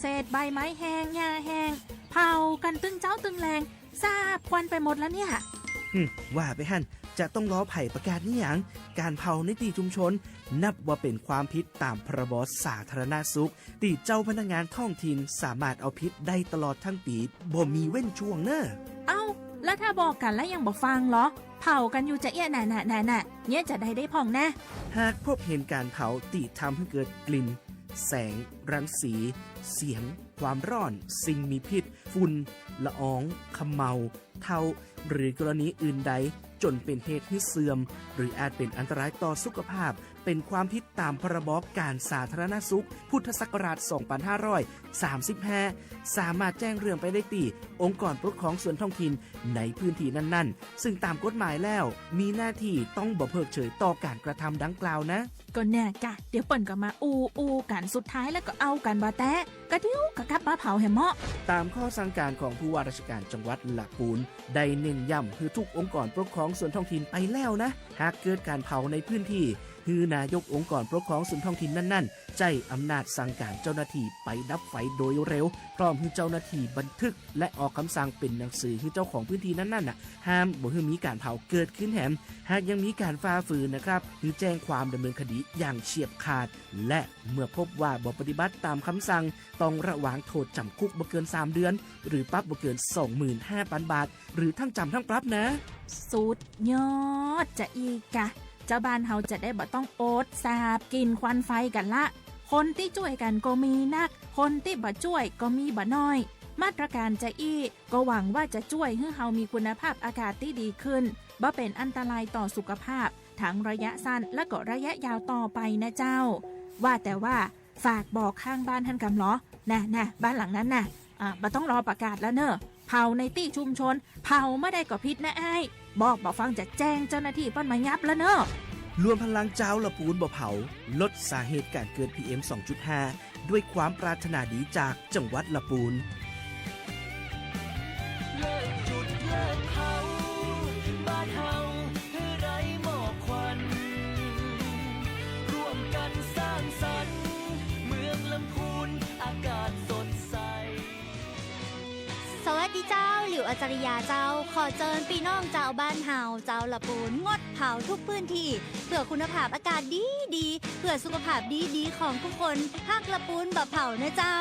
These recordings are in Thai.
ศษใบไม้แห้งหญ้าแห้งเผากันตึงเจ้าตึงแรงซาบควันไปหมดแล้วเนี่ยว่าไปหั่นจะต้องรอไผ่ประกาศนี่อย่างการเผาในที่ชุมชนนับว่าเป็นความผิดตามพรบสาธารณสุขที่เจ้าพนักงานท้องถิ่นสามารถเอาผิดได้ตลอดทั้งปีบ่มีเว้นช่วงเนอะเอ้าแล้วถ้าบอกกันแล้วยังบอกฟังเหรอเผากันอยู่จะเอี้ยน่ะเนี่ยจะได้พ่องนะหากพบเห็นการเผาที่ทำให้เกิดกลิ่นแสงรังสีเสียงความร้อนสิ่งมีพิษฝุ่นละอองขมเมาเทาหรือกรณีอื่นใดจนเป็นเหตุให้เสื่อมหรืออาจเป็นอันตรายต่อสุขภาพเป็นความผิดตามพรบการสาธารณสุขพุทธศักราช 2535 สามารถแจ้งเรื่องไปได้ที่องค์กรปกครองส่วนท้องถิ่นในพื้นที่นั้นๆซึ่งตามกฎหมายแล้วมีหน้าที่ต้องบ่เพิกเฉยต่อการกระทำดังกล่าวนะก็แน่กะเดี๋ยวเปิ่นก็มาอูกันสุดท้ายแล้วก็เอากันบ่แตะกะดิ้วกะกลับมาเผาแห่เหมาะตามข้อสั่งการของผู้ว่าราชการจังหวัดลำพูนได้เน้นย้ำคือทุกองค์กรปกครองส่วนท้องถิ่นไปแล้วนะหากเกิดการเผาในพื้นที่คือนายกองค์กรปกครองส่วนท้องถิ่นนั้นๆใจอำนาจสั่งการเจ้าหน้าที่ไปดับไฟโดยเร็วพร้อมให้เจ้าหน้าที่บันทึกและออกคำสั่งเป็นหนังสือให้เจ้าของพื้นที่นั้นๆห้ามบ่ให้มีการเผาเกิดขึ้นแถมหากยังมีการฝ่าฝืนนะครับคือแจ้งความดำเนินคดีอย่างเฉียบขาดและเมื่อพบว่าบ่ปฏิบัติตามคำสั่งต้องระวางโทษจำคุกบ่เกิน3 เดือนหรือปรับบ่เกิน 25,000 บาทหรือทั้งจำทั้งปรับนะสุดยอดจะอีกกะเจ้าบ้านเฮาจะได้บ่ต้องอดสาบกินควันไฟกันละคนที่ช่วยกันก็มีนักคนที่บ่ช่วยก็มีบ่น้อยมาตรการจะอี้ก็หวังว่าจะช่วยให้เฮามีคุณภาพอากาศที่ดีขึ้นบ่เป็นอันตรายต่อสุขภาพทั้งระยะสั้นและก็ระยะยาวต่อไปนะเจ้าว่าแต่ว่าฝากบอกข้างบ้านท่านกำล้อนะบ้านหลังนั้นน่ะบ่ต้องรอประกาศแล้วเนอะเผาในที่ชุมชนเผาไม่ได้ก็ผิดนะไอ้บอกบ่ฟังจะแจ้งเจ้าหน้าที่เปิ้นมายับแล้วเนอะรวมพลังเจ้าละปูนบ่เผาลดสาเหตุการเกิด PM 2.5 ด้วยความปรารถนาดีจากจังหวัดละปูนเลิกจุดเลิกเผาบ้านเฮาคือไร้หมอกควันร่วมกันสร้างสรรค์เมืองลำพูนอากาศสดใสสวัสดีเจ้าหลิวอาจารยาเจ้าขอเจิญพี่น้องเจ้าบ้านเฮาเจ้าละปูนงดเผาทุกพื้นที่เพื่อคุณภาพอากาศดีเพื่อสุขภาพดีของทุกคนฮักละปูนบ่เผานะเจ้า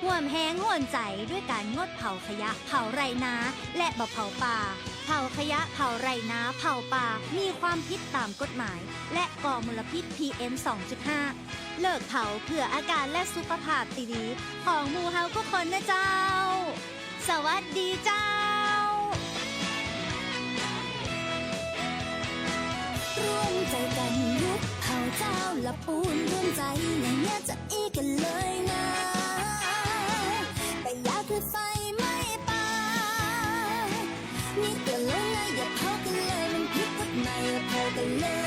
ห่วมแห้งห่วนใจด้วยการงดเผาขยะเผาไรนาและบ่เผาป่าเผาขยะเผาไรนาเผาป่ามีความผิดตามกฎหมายและก่อมลพิษ PM 2.5 เลิกเผาเพื่ออากาศและสุขภาพดีของหมู่เฮาทุกคนนะเจ้าสวัสดีเจ้าร่วมใจกันยุบเผาเจ้าละปูนร่วมใจอย่างเนี้ยจะอีกันเลยนะแต่อย่าคือไฟไม่ป่านี่เตือนเลยนะอย่าเผากันเลยมันผิดกฎหมายอย่าเผากันเลย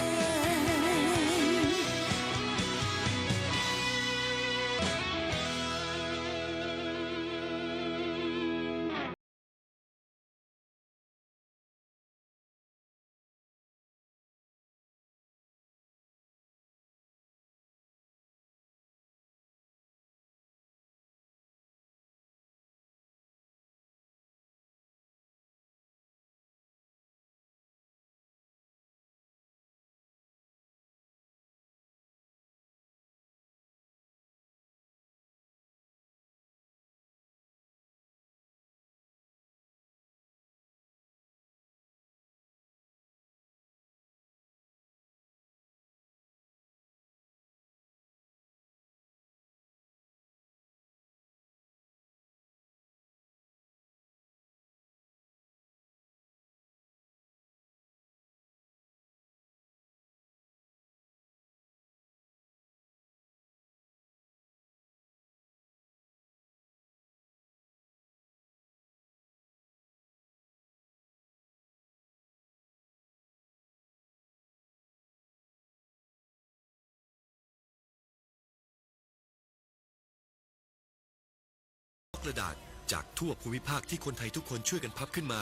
กระดาษจากทั่วภูมิภาคที่คนไทยทุกคนช่วยกันพับขึ้นมา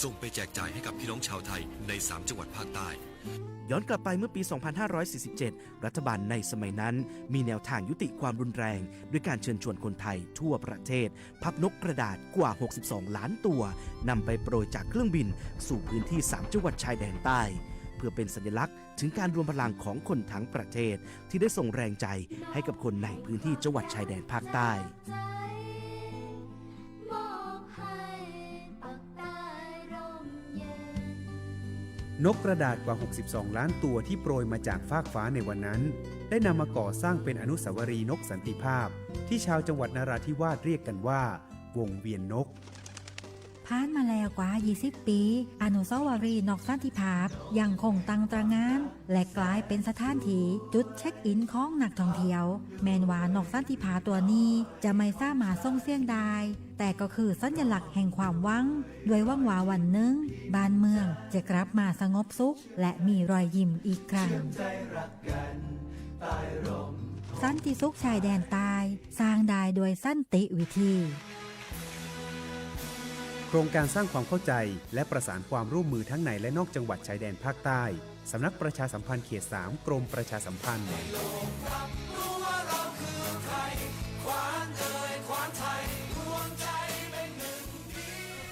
ส่งไปแจกจ่ายให้กับพี่น้องชาวไทยใน 3 จังหวัดภาคใต้ ย้อนกลับไปเมื่อปี 2547 รัฐบาลในสมัยนั้นมีแนวทางยุติความรุนแรงด้วยการเชิญชวนคนไทยทั่วประเทศ พับนกกระดาษกว่า 62 ล้านตัวนำไปโปรยจากเครื่องบินสู่พื้นที่ 3 จังหวัดชายแดนใต้ เพื่อเป็นสัญลักษณ์ถึงการรวมพลังของคนทั้งประเทศที่ได้ส่งแรงใจให้กับคนในพื้นที่จังหวัดชายแดนภาคใต้ นกกระดาษกว่า 62 ล้านตัวที่โปรยมาจากฟากฟ้าในวันนั้น ได้นำมาก่อสร้างเป็นอนุสาวรีย์นกสันติภาพ ที่ชาวจังหวัดนราธิวาสเรียกกันว่า วงเวียนนก ผ่านมาแล้วกว่า 20 ปี อนุสาวรีย์นกสันติภาพยังคงตั้งตระหง่าน และกลายเป็นสถานที่จุดเช็คอินของนักท่องเที่ยว แม้ว่านกสันติภาพตัวนี้จะไม่สามารถส่งเสียงได้ แต่ก็คือสัญลักษณ์แห่งความหวังด้วยหวังว่าวันหนึ่งบ้านเมืองจะกลับมาสงบสุข และมีรอยยิ้มอีกครั้ง สันติสุขชายแดนใต้สร้างได้โดยสันติวิธี โครงการสร้างความเข้าใจและประสานความร่วมมือทั้งในและนอกจังหวัดชายแดนภาคใต้สำนักประชาสัมพันธ์เขต 3 กรมประชาสัมพันธ์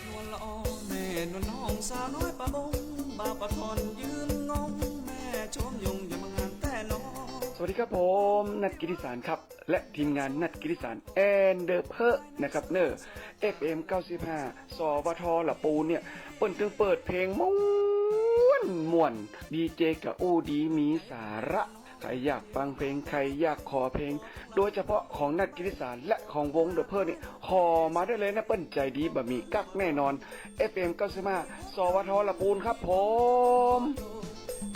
นวลละออแม่นวลน้องสาวน้อยปะบงบาปะทอนยืนงงแม่ชมยงอย่ามางานแต่น้อง สวัสดีครับผมนัทกิติสารครับและทีมงานนัทกิติสารแอนเดอร์เพอร์นะครับFM 95 สวทละปูนเนี่ยเปิดถึงเปิดเพลงม่วนดีเจกับอู้ดีมีสาระใครอยากฟังเพลงใครอยากขอเพลงโดยเฉพาะของนัทกิติสารและของวงเดอะเพอร์เนี่ยขอมาได้เลยนะเปิ้นใจดีบะมีกักแน่นอน FM 95 สวทละปูนครับผม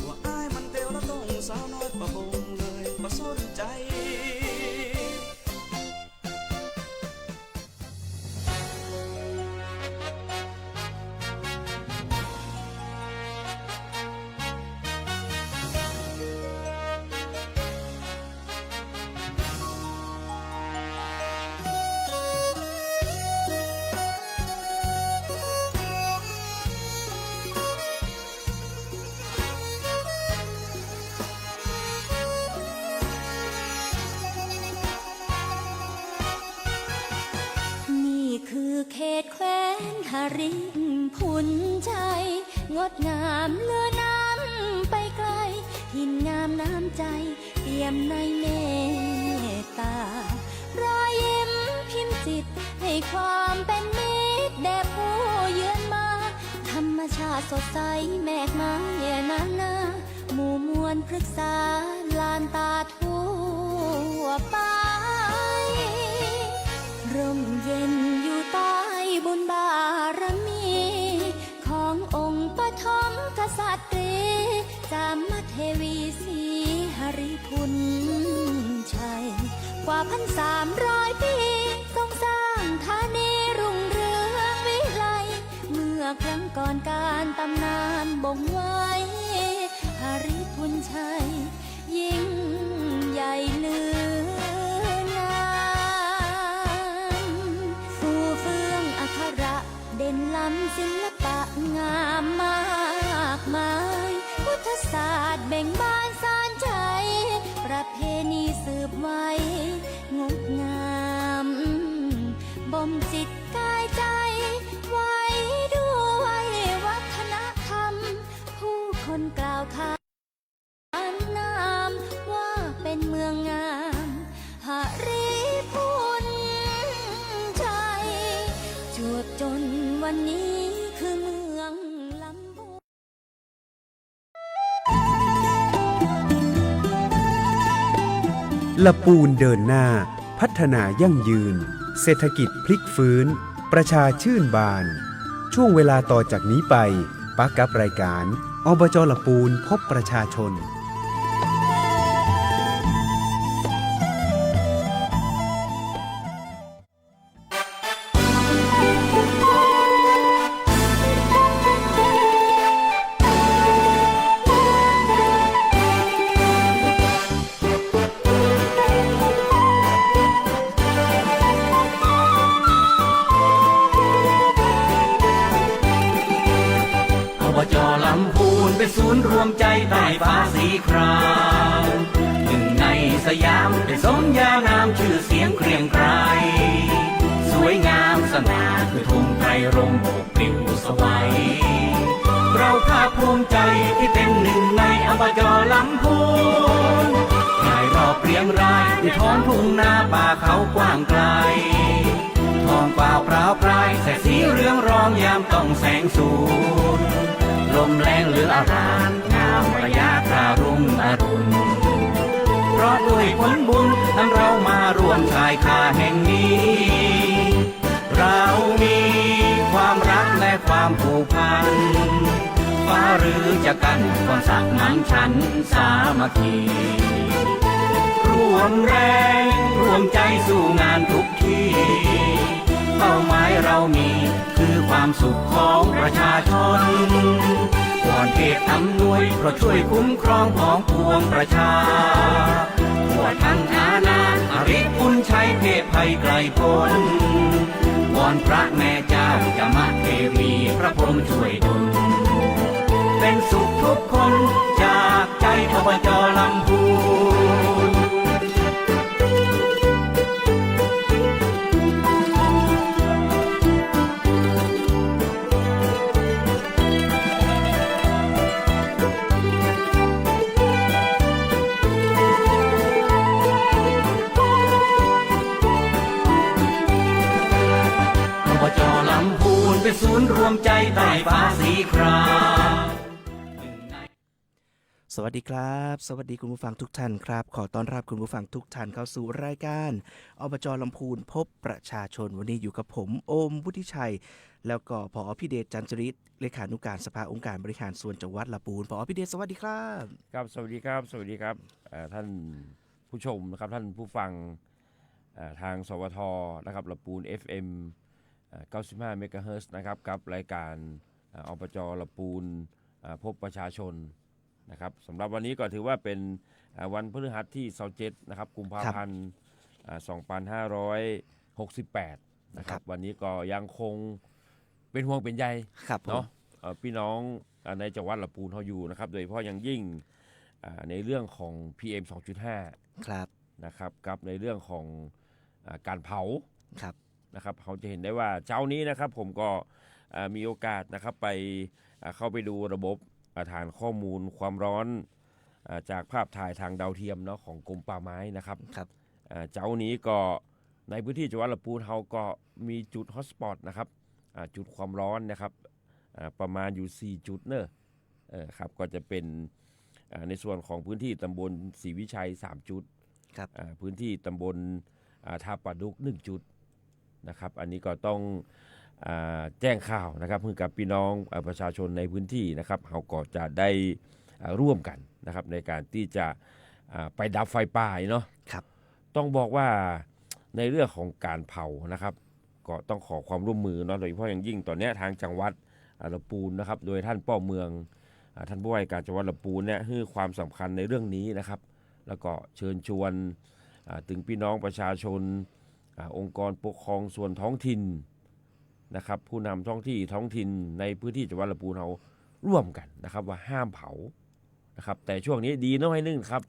ว่าอ้ายมันเตียวแล้วต้องสาวน้อยปะบงเลยมาสนใจ นี่คือเขตแคว้นหรินพุนใจ งดงามเลือน้ำไปไกลหินงามน้ำใจเปี่ยมในเมตตารอยยิ้มพิมพ์จิตให้ความเป็นมิตรแด่ผู้เยือนมา ธรรมชาติสดใสแมกไม้นานาหมู่มวลพฤกษาลานตาทั่วไป ร่มเย็นอยู่ใต้บุญบารมี ขององค์ปฐมกษัตริย์จามเทวีศรีหริพุนชัย กว่า 1,300 ปีทรงสร้างธานีรุ่งเรืองวิไล เมื่อครั้งก่อนการตำนานบ่งไว้หริพุนชัย ยิ่งใหญ่เหลืองามฟูเฟื่องอัคระเด่นล้ำศิลปะงามมากมาย พุทธศาสตร์เบ่งบานสานใจ ประเพณีสืบไว้ งดงามบ่มจิตกายใจ ไว้ด้วยวัฒนธรรม ผู้คนกล่าวขานนามว่าเป็นเมืองงามหริพุนชัย จวบจนวันนี้คือเมืองลำพูน ละปูนเดินหน้า พัฒนายั่งยืน เศรษฐกิจพลิกฟื้น ประชาชื่นบาน ช่วงเวลาต่อจากนี้ไปปักกับรายการอบจ.ละปูนพบประชาชน เป็นศูนย์รวมใจใต้ฟ้าสีครามหนึ่งในสยามได้สมญานามชื่อเสียงเกรียงไกรสวยงามสง่าคือธงไตรรงค์โบกปลิวสวัยเราภาคภูมิใจที่เป็นหนึ่งในอบจ.ลำพูนรายรอบเรียงรายด้วยท้องทุ่งนาป่าเขากว้างไกลทองเปล่าพราวพรายแสงสีเรืองรองยามต้องแสงสูงลมแรงเหลืออารามงามระยะครารุ่งอรุณเพราะด้วยผลบุญทั้งเรามาร่วมชายคาแห่งนี้เรามีความรักและความผูกพันฟ้าหรือจะกันความสักมันฉันสามัคคีร่วมแรงร่วมใจสู่งานทุกที่เป้าหมายเรามีคือความสุขของประชาชนก่อนเขตอำนวยเพราะช่วยคุ้มครองของปวงประชาทั่วทั้งอาณาอริคุณชัยเทพภัยไกลพ้นวอนพระแม่เจ้าจะมาเทวีพระพรหมช่วยดลเป็นสุขทุกคนจากใจอบจ.ลำพูนเป็นศูนย์รวมใจใต้ฟ้าสีครามสวัสดีครับสวัสดีคุณผู้ฟังทุกท่านครับขอต้อนรับคุณผู้ฟังทุกท่านเข้าสู่รายการอบจ.ลำพูนพบประชาชนวันนี้อยู่กับผมโอมวุฒิชัยแล้วก็ผอ.พิเดชจันทริศเลขานุการสภาองค์การบริหารส่วนจังหวัดลำพูนผอ.พิเดชสวัสดีครับครับสวัสดีครับสวัสดีครับท่านผู้ชมนะครับท่านผู้ฟังทางสวทนะครับลำพูน FM 95 เมกะเฮิรตซ์นะครับกับรายการอบจ.ลำพูนพบประชาชนนะครับสำหรับวันนี้ก็ถือว่าเป็นวันพฤหัสที่27นะครับกุมภาพันธ์2568นะครับวันนี้ก็ยังคงเป็นห่วงเป็นใยเนาะพี่น้องในจังหวัดลำพูนเขาอยู่นะครับโดยเฉพาะอย่างยิ่งในเรื่องของ PM 2.5 ครับนะครับกับในเรื่องของการเผาครับนะครับเขาจะเห็นได้ว่าเช้านี้นะครับผมก็มีโอกาสนะครับไปเข้าไปดูระบบฐานข้อมูลความร้อนจากภาพถ่ายทางดาวเทียมเนาะของกรมป่าไม้นะครับเช้านี้ก็ในพื้นที่จังหวัดลำพูนเราก็มีจุดฮอตสปอตนะครับจุดความร้อนนะครับประมาณอยู่4จุดเนอะครับก็จะเป็นในส่วนของพื้นที่ตำบลศรีวิชัย3จุดพื้นที่ตำบลท่าปลาดุก1จุดนะครับอันนี้ก็ต้องแจ้งข่าวนะครับเพื่อกับพี่น้องประชาชนในพื้นที่นะครับเราก็จะได้ร่วมกันนะครับในการที่จะไปดับไฟป่าเนาะต้องบอกว่าในเรื่องของการเผานะครับก็ต้องขอความร่วมมือเนาะโดยเฉพาะอย่างยิ่งตอนนี้ทางจังหวัดลำพูนนะครับโดยท่านป้อเมืองท่านผู้ว่าการจังหวัดลำพูนเนี่ยให้ความสำคัญในเรื่องนี้นะครับแล้วก็เชิญชวนถึงพี่น้องประชาชนองค์กรปกครองส่วนท้องถิ่นนะครับผู้นำท้องถิ่นในพื้นที่จังหวัดลำพูนเราร่วมกันนะครับว่าห้ามเผานะครับแต่ช่วงนี้ดีน้อยนึงครับ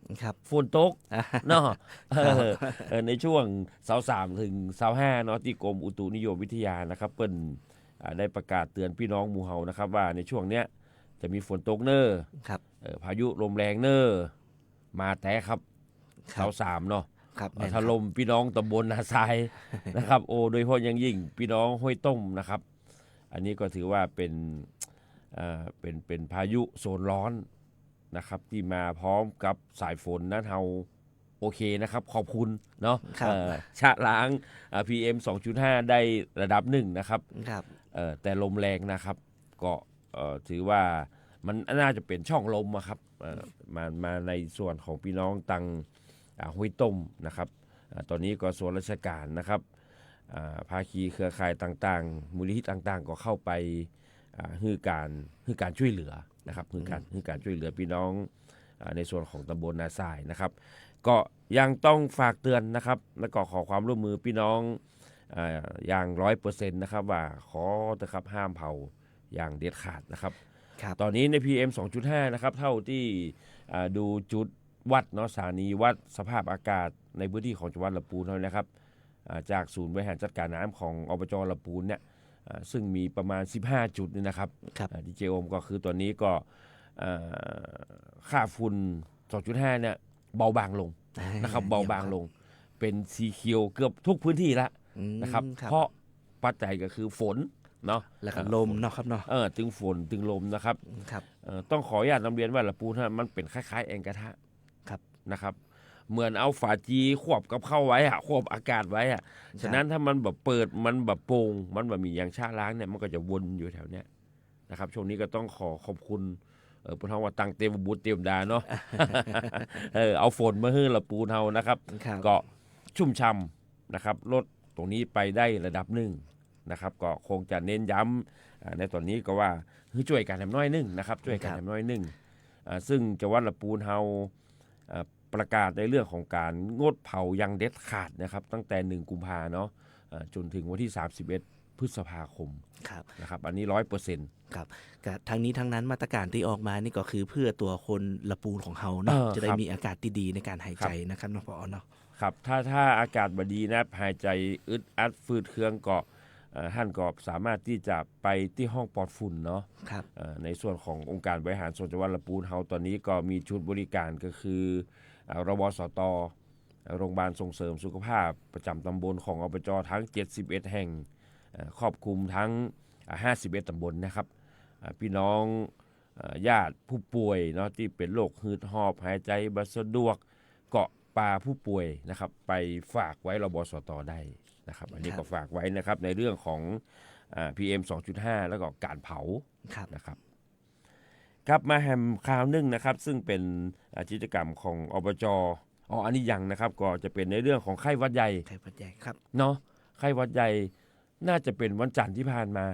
ฝนตกเนาะในช่วง23ถึง25เนาะที่กรมอุตุนิยมวิทยานะครับเปิ้นได้ประกาศเตือนพี่น้องหมู่เฮานะครับว่าในช่วงเนี้ยจะมีฝนตกเน้อพายุลมแรงเน้อมาแต่ครับ23เนาะถล่มพี่น้องตำบลนาทรายนะครับโดยเฉพาะอย่างยิ่งพี่น้องห้วยต้มนะครับอันนี้ก็ถือว่าเป็นพายุโซนร้อนนะครับที่มาพร้อมกับสายฝนนั้นเราโอเคนะครับขอบคุณเนาะชะล้าง PM 2.5 ได้ระดับ1นะครับแต่ลมแรงนะครับก็ถือว่ามันน่าจะเป็นช่องลมครับมาในส่วนของพี่น้องตังห้วยต้มนะครับตอนนี้ก็ส่วนราชการนะครับภาคีเครือข่ายต่างๆมูลนิธิต่างๆก็เข้าไปฮือการช่วยเหลือนะครับฮือการช่วยเหลือพี่น้องในส่วนของตำบลนาทรายนะครับก็ยังต้องฝากเตือนนะครับและก็ขอความร่วมมือพี่น้องอย่าง 100% นะครับว่าขอนะครับห้ามเผาอย่างเด็ดขาดนะครับ ครับ ตอนนี้ใน PM 2.5 นะครับเท่าที่ดูจุดวัดเนาะสถานีวัดสภาพอากาศในพื้นที่ของจังหวัดลำพูนเท่านั้นนะครับจากศูนย์บริหารจัดการน้ำของอบจลำพูนเนี่ยซึ่งมีประมาณ15จุดนี่นะครับดีเจโอมก็คือตัวนี้ก็ค่าฝุ่น 2.5 เนี่ยเบาบางลงนะครับเบาบางลงเป็นสีเขียวเกือบทุกพื้นที่ละนะครับเพราะปัจจัยก็คือฝนเนาะแล้วก็ลมเนาะครับเนาะถึงฝนถึงลมนะครับต้องขออนุญาตนำเรียนว่าลำพูนมันเป็นคล้ายๆแองกระทะครับนะครับเหมือนเอาฝาจีควบกับเข้าไว้ควบอากาศไว้ฉะนั้นถ้ามันแบบเปิดมันแบบโปร่งมันแบบมีอย่างชาล้างเนี่ยมันก็จะวนอยู่แถวเนี้ยนะครับช่วงนี้ก็ต้องขอบคุณพวกเราว่าตั้งเต็มบูธเต็มดาเนาะ เอาฝนมาให้ลำพูนเฮานะครับก็ชุ่มช่ำนะครับลดตรงนี้ไปได้ระดับหนึ่งนะครับก็คงจะเน้นย้ำในตอนนี้ก็ว่าช่วยกันน้อยนึงนะครับช่วยกันน้อยนึงซึ่งจังหวัดลำพูนเฮาประกาศในเรื่องของการงดเผายังเด็ดขาดนะครับตั้งแต่1กุมภาเนาะจนถึงวันที่31พฤษภาคมนะครับอันนี้ 100% ครับทางนี้ทั้งนั้นมาตรการที่ออกมานี่ก็คือเพื่อตัวคนลำพูนของเฮาเนาะจะได้มีอากาศดีๆในการหายใจนะครับน้องปอเนาะครับถ้าอากาศบดีนะหายใจอึดอัดฟืดเครื่องก็ท่านก็สามารถที่จะไปที่ห้องปลอดฝุ่นเนาะในส่วนขององค์การบริหารส่วนจังหวัดลำพูนเฮาตอนนี้ก็มีชุดบริการก็คือรวสตโรงพยาบาลส่งเสริมสุขภาพประจำตำบลของอบจทั้ง71แห่งครอบคลุมทั้ง51ตำบลนะครับพี่น้องญาติผู้ป่วยเนาะที่เป็นโรคหืดหอบหายใจบ่สะดวกเกาะปลาผู้ป่วยนะครับไปฝากไว้รวสตได้นะครับอันนี้ก็ฝากไว้นะครับในเรื่องของPM 2.5 แล้วก็การเผานะครับครับมาแฮมข่าวนึ่งนะครับซึ่งเป็นกิจกรรมของอบจอันนี้ยังนะครับก็จะเป็นในเรื่องของไข้หวัดใหญ่ครับเนาะไข้หวัดใหญ่น่าจะเป็นวันจันทร์ที่ผ่านมา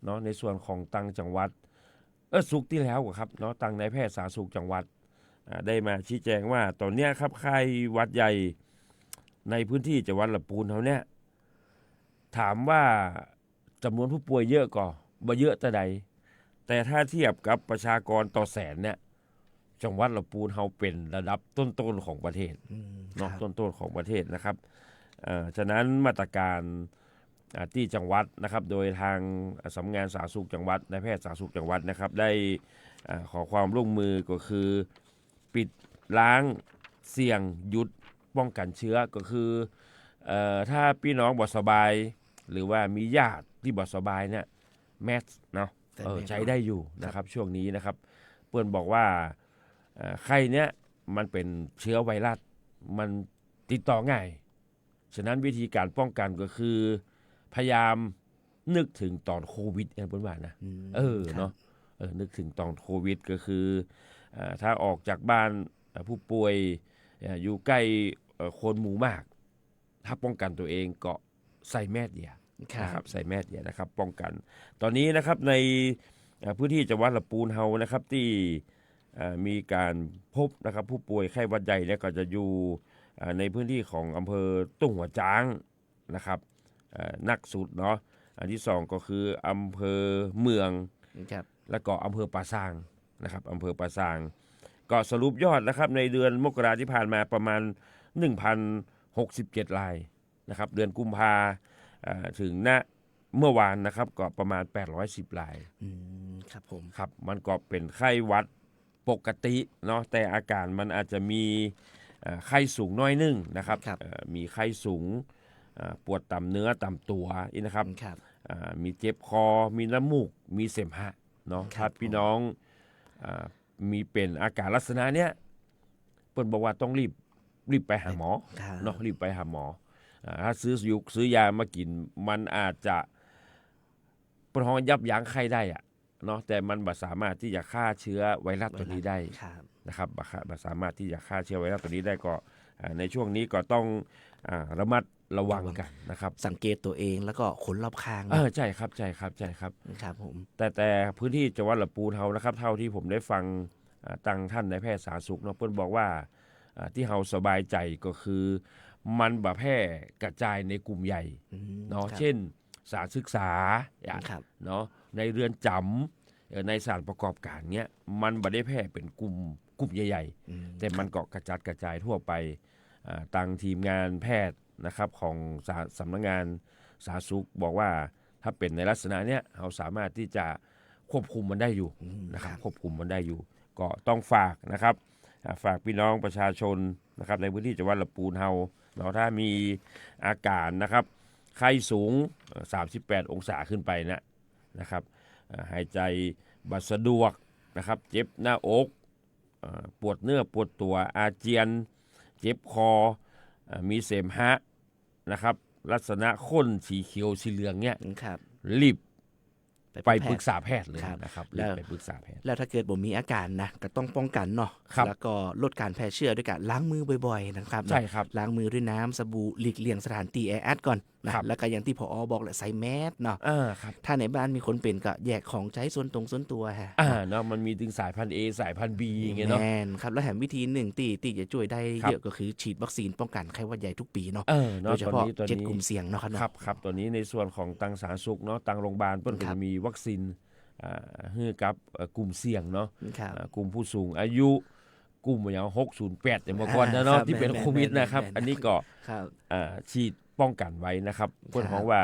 เนาะในส่วนของตังจังหวัดสุกที่แล้วครับเนาะตังนายแพทย์สาธารณสุขจังหวัดได้มาชี้แจงว่าตอนนี้ครับไข้หวัดใหญ่ในพื้นที่จังหวัดลำพูนเขาเนี่ยถามว่าจำนวนผู้ป่วยเยอะก็บ่เยอะแต่ใดแต่ถ้าเทียบกับประชากรต่อแสนเนี่ยจังหวัดลำพูนเฮาเป็นระดับต้นๆของประเทศเนาะต้นๆของประเทศนะครับฉะนั้นมาตรการที่จังหวัดนะครับโดยทางสำนักงานสาธารณสุขจังหวัดนายแพทย์สาธารณสุขจังหวัดนะครับได้ขอความร่วมมือก็คือปิดล้างเสี่ยงหยุดป้องกันเชื้อก็คือถ้าพี่น้องบ่สบายหรือว่ามีญาติที่บ่สบายเนี่ยแมสเนาะใช้ได้อยู่นะครับช่วงนี้นะครับเพื่อนบอกว่าไข้เนี้ยมันเป็นเชื้อไวรัสมันติดต่อง่ายฉะนั้นวิธีการป้องกันก็คือพยายามนึกถึงตอนโควิดเพื่อนว่านะเนาะนึกถึงตอนโควิดก็คือถ้าออกจากบ้านผู้ป่วยอยู่ใกล้คนหมู่มากถ้าป้องกันตัวเองก็ใส่แมสนะครับใส่แมสนะครับป้องกันตอนนี้นะครับในพื้นที่จังหวัดลำพูนเฮานะครับที่มีการพบนะครับผู้ป่วยไข้หวัดใหญ่เนี่ยก็จะอยู่ในพื้นที่ของอำเภอตุ้งหัวจ้างนะครับนักสุดเนาะอันที่2ก็คืออำเภอเมืองแล้วก็อำเภอป่าซางนะครับอำเภอป่าซางก็สรุปยอดนะครับในเดือนมกราที่ผ่านมาประมาณ 1,067 รายนะครับเดือนกุมภาถึงเมื่อวานนะครับก็ประมาณ810รายครับผมครับมันก็เป็นไข้หวัดปกติเนาะแต่อาการมันอาจจะมีไข้สูงน้อยนึงนะครับมีไข้สูงปวดต่ำเนื้อต่ำตัวนะครับมีเจ็บคอมีน้ำมูกมีเสมหะเนาะถ้าพี่น้องมีเป็นอาการลักษณะเนี้ยเพิ่นบอกว่าต้องรีบไปหาหมอเนาะรีบไปหาหมอถ้าซื้อยามากินมันอาจจะเป็นห้องยับยั้งไข้ได้เนาะแต่มันบ่สามารถที่จะฆ่าเชื้อไวรัสตัวนี้ได้นะครับบ่สามารถที่จะฆ่าเชื้อไวรัสตัวนี้ได้ก็ในช่วงนี้ก็ต้องระมัดระวังกันนะครับสังเกตตัวเองแล้วก็คนรอบข้างใช่ครับครับผมแต่พื้นที่จังหวัดลำพูนเฮานะครับเท่าที่ผมได้ฟังตั้งท่านนายแพทย์สาธารณสุขเนาะเพิ่นบอกว่าที่เฮาสบายใจก็คือมันบ่แพร่กระจายในกลุ่มใหญ่เนาะเช่นสถานศึกษาเนาะในเรือนจ ในสถานประกอบการเนี้ยมันบ่ได้แพร่เป็นกลุ่มใหญ่ๆแต่มันก็กระจัดกระจายทั่วไปทางทีมงานแพทย์นะครับของสำนักงานสาธารณสุขบอกว่าถ้าเป็นในลักษณะเนี้ยเราสามารถที่จะควบคุมมันได้อยู่นะครับควบคุมมันได้อยู่ก็ต้องฝากนะครับฝากพี่น้องประชาชนนะครับในพื้นที่จังหวัดลำพูนเฮาเนาะถ้ามีอาการนะครับไข้สูง38องศาขึ้นไปนะครับหายใจบัดสะดวกนะครับเจ็บหน้าอกปวดเนื้อปวดตัวอาเจียนเจ็บคอมีเสมหะนะครับลักษณะข้นสีเขียวสีเหลืองเนี่ยรีบไปปรึกษาแพทย์เลยนะครับรีบไปปรึกษาแพทย์แล้วถ้าเกิดบ่มีอาการนะก็ต้องป้องกันเนาะแล้วก็ลดการแพร่เชื้อด้วยการล้างมือบ่อยๆนะครับใช่ครับล้างมือด้วยน้ำสบู่หลีกเลี่ยงสถานที่แออัดก่อนนะแล้วก็อย่างที่ผอ.บอกแหละใส่แมสเนาะถ้าในบ้านมีคนเป็นก็แยกของใช้ส่วนตัวฮะเนาะมันมีถึงสายพันธุ์ A สายพันธุ์ B อย่างเงี้ยเนาะแม่นครับแล้วแถมวิธีหนึ่งที่จะช่วยได้เยอะก็คือฉีดวัคซีนป้องกันไข้หวัดใหญ่ทุกปีเนาะโดยเฉพาะ7กลุ่มเสี่ยงเนาะครับตัวนี้ในส่วนของทางสาธารณสุขเนาะทางโรงพยาบาลเพิ่นก็มีวัคซีนให้กับกลุ่มเสี่ยงเนาะกลุ่มผู้สูงอายุกลุ่มอย่าง608อย่างเมื่อก่อนเนาะที่เป็นโควิดนะครับอันนี้ก็ฉีดป้องกันไว้นะครับเพื่อของว่า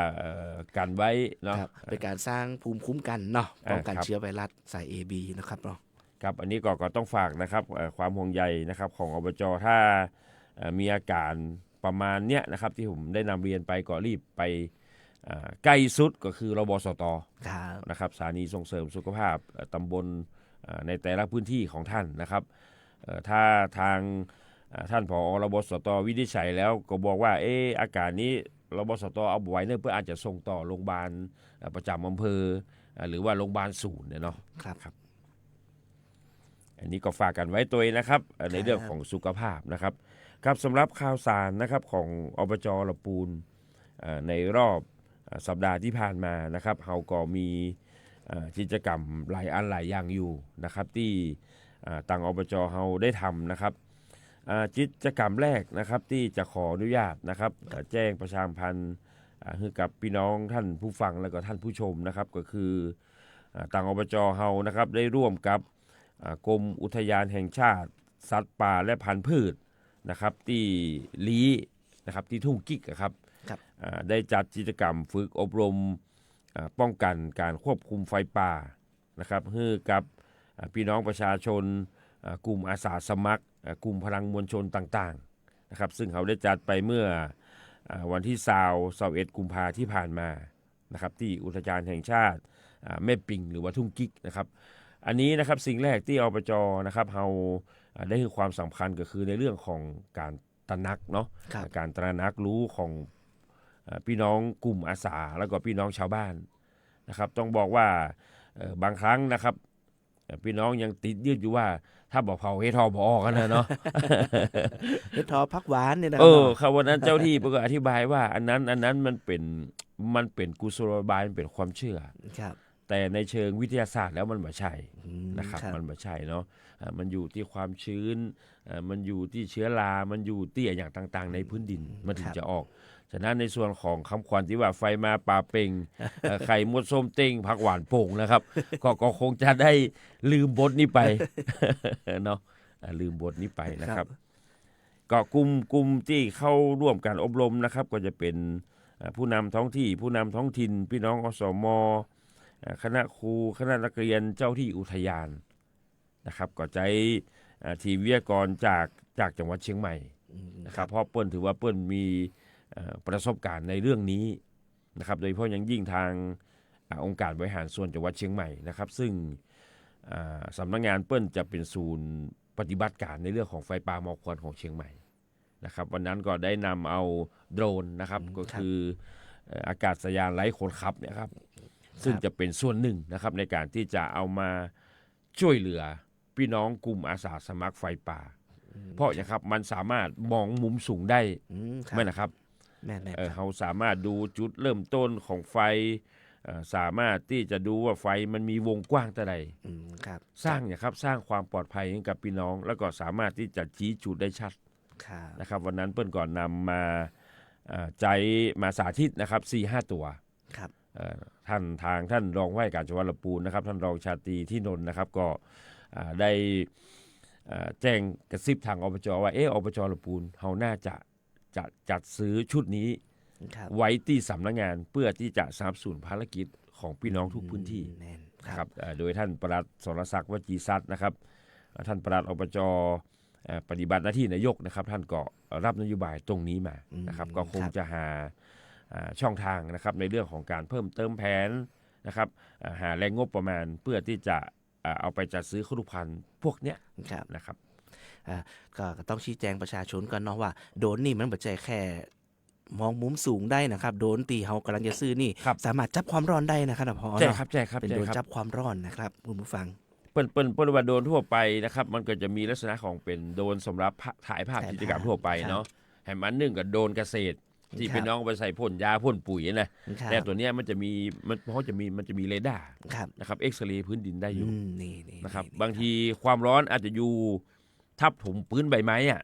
กันไว้เนาะเป็นการสร้างภูมิคุ้มกันเนาะป้องกันเชื้อไวรัสสาย AB นะครับเนาะครับอันนี้ก็ต้องฝากนะครับความห่วงใยนะครับของอบจ.ถ้ามีอาการประมาณเนี้ยนะครับที่ผมได้นำเรียนไปก็รีบไปใกล้สุดก็คือรบสต.นะครับสถานีส่งเสริมสุขภาพตำบลในแต่ละพื้นที่ของท่านนะครับถ้าทางท่านผอ.รบสต.วินิจฉัยแล้วก็บอกว่าอาการนี้รบสต.เอาไว้เนี่ยเพื่ออาจจะส่งต่อโรงพยาบาลประจำอำเภอหรือว่าโรงพยาบาลศูนย์เนาะครับอันนี้ก็ฝากกันไว้ตัวนะครับในเรื่องของสุขภาพนะครับครับสำหรับข่าวสารนะครับของอบจ.ลำพูนในรอบสัปดาห์ที่ผ่านมานะครับเราก็มีกิจกรรมหลายอย่างอยู่นะครับที่ทางอบจ.เราได้ทำนะครับกิจกรรมแรกนะครับที่จะขออนุญาตนะครับแจ้งประชาสัมพันธ์ให้กับพี่น้องท่านผู้ฟังและก็ท่านผู้ชมนะครับก็คือทางอบจ.เรานะครับได้ร่วมกับกรมอุทยานแห่งชาติสัตว์ป่าและพันธุ์พืชนะครับที่ลีนะครับที่ทุ่งกิ๊กครับได้จัดกิจกรรมฝึกอบรมป้องกันการควบคุมไฟป่านะครับให้กับพี่น้องประชาชนกลุ่มอาสาสมัครกลุ่มพลังมวลชนต่างๆนะครับซึ่งเขาได้จัดไปเมื่อวันที่21กุมภาพันธ์ที่ผ่านมานะครับที่อุทยานแห่งชาติแม่ปิงหรือว่าทุ่งกิ๊กนะครับอันนี้นะครับสิ่งแรกที่อบจ.นะครับเราได้ให้ความสำคัญก็คือในเรื่องของการตระหนักเนาะการตระหนักรู้ของพี่น้องกลุ่มอาสาแล้วก็พี่น้องชาวบ้านนะครับต้องบอกว่าบางครั้งนะครับพี่น้องยังติดยึดอยู่ว่าถ้าบ่เผาเฮ็ดทอบ่ออกกันเนาะ เฮ็ดทอผักหวานเนี่ยนะครับวันนั้นเจ้าที่เพิ่นก็อธิบายว่าอันนั้นมันเป็นกุศโลบายมันเป็นความเชื่อครับแต่ในเชิงวิทยาศาสตร์แล้วมันบ่ใช่นะครับมันบ่ใช่เนาะมันอยู่ที่ความชื้นมันอยู่ที่เชื้อรามันอยู่ที่อย่างต่างๆในพื้นดินมันถึงจะออกฉะนั้นในส่วนของคำขวัญที่ว่าไฟมาป่าเป่งไข่มดส้มเต้งผักหวานโป่งนะครับก็คงจะได้ลืมบทนี้ไปเนาะลืมบทนี้ไปนะครับก็กลุ่มที่เข้าร่วมการอบรมนะครับก็จะเป็นผู้นำท้องที่ผู้นำท้องถิ่นพี่น้องอสม.คณะครูคณะนักเรียนเจ้าที่อุทยานนะครับก็ใช้ทีมวิทยากรจากจังหวัดเชียงใหม่นะครับเพราะเปิ้ลถือว่าเปิ้ลมีประสบการณ์ในเรื่องนี้นะครับโดยเฉพาะอย่างยิ่งทางองค์การบริหารส่วนจังหวัดเชียงใหม่นะครับซึ่งสำนักงานเปิ้ลจะเป็นศูนย์ปฏิบัติการในเรื่องของไฟป่าหมอกควันของเชียงใหม่นะครับวันนั้นก็ได้นำเอาโดรนนะครับก็คืออากาศยานไร้คนขับเนี่ยครับซึ่งจะเป็นส่วนหนึ่งนะครับในการที่จะเอามาช่วยเหลือพี่น้องกลุ่มอาสาสมัครไฟป่าเพราะนะครับมันสามารถมองมุมสูงได้ไหมนะครับเขาสามารถดูจุดเริ่มต้นของไฟสามารถที่จะดูว่าไฟมันมีวงกว้างเท่าใดสร้างนะครับสร้างความปลอดภัยให้กับพี่น้องแล้วก็สามารถที่จะชี้จุดได้ชัดนะครับวันนั้นเปิ้ลก่อนนำมาใจมาสาธิตนะครับ 4-5 ตัว ครับท่านรองว่าการจังหวัดลำพูนนะครับท่านรองชาตรีที่นนท์นะครับก็ได้แจ้งกระซิบทางอบจว่าอบจลำพูนเฮาน่าจะจัดซื้อชุดนี้ไว้ที่สำนักงานเพื่อที่จะสนับสนุนภารกิจของพี่น้องทุกพื้นที่นะครับโดยท่านปลัดสรศักดิ์วจีทรัพย์นะครับท่านปลัดอบจปฏิบัติหน้าที่นายกนะครับท่านก็รับนโยบายตรงนี้มานะครับก็คงจะหาช่องทางนะครับในเรื่องของการเพิ่มเติมแผนนะครับหาแรงงบประมาณเพื่อที่จะเอาไปจัดซื้อครุภัณฑ์พวกเนี้ยนะครับก็ต้องชี้แจงประชาชนก่อนเนาะว่าโดรนนี่มันบ่ใช่แค่มองมุมสูงได้นะครับโดรนตีเฮากำลังจะซื้อนี่สามารถจับความร้อนได้นะครับพอเนาะใช่ครับเป็นโดรนจับความร้อนนะครับคุณผู้ฟังเปิ้นว่าโดรนทั่วไปนะครับมันก็จะมีลักษณะของเป็นโดรนสำหรับถ่ายภาพกิจกรรมทั่วไปเนาะแห่งมันนึงกับโดรนเกษตรที่เป็นน้องไปใส่พ่นยาพ่นปุ๋ยนะแต่ตัวเนี้ยมันจะมีเรดาร์นะครับเอ็กซเรย์พื้นดินได้อยู่นะครับบางทีความร้อนอาจจะอยู่ทับถมพื้นใบไม้อ่ะ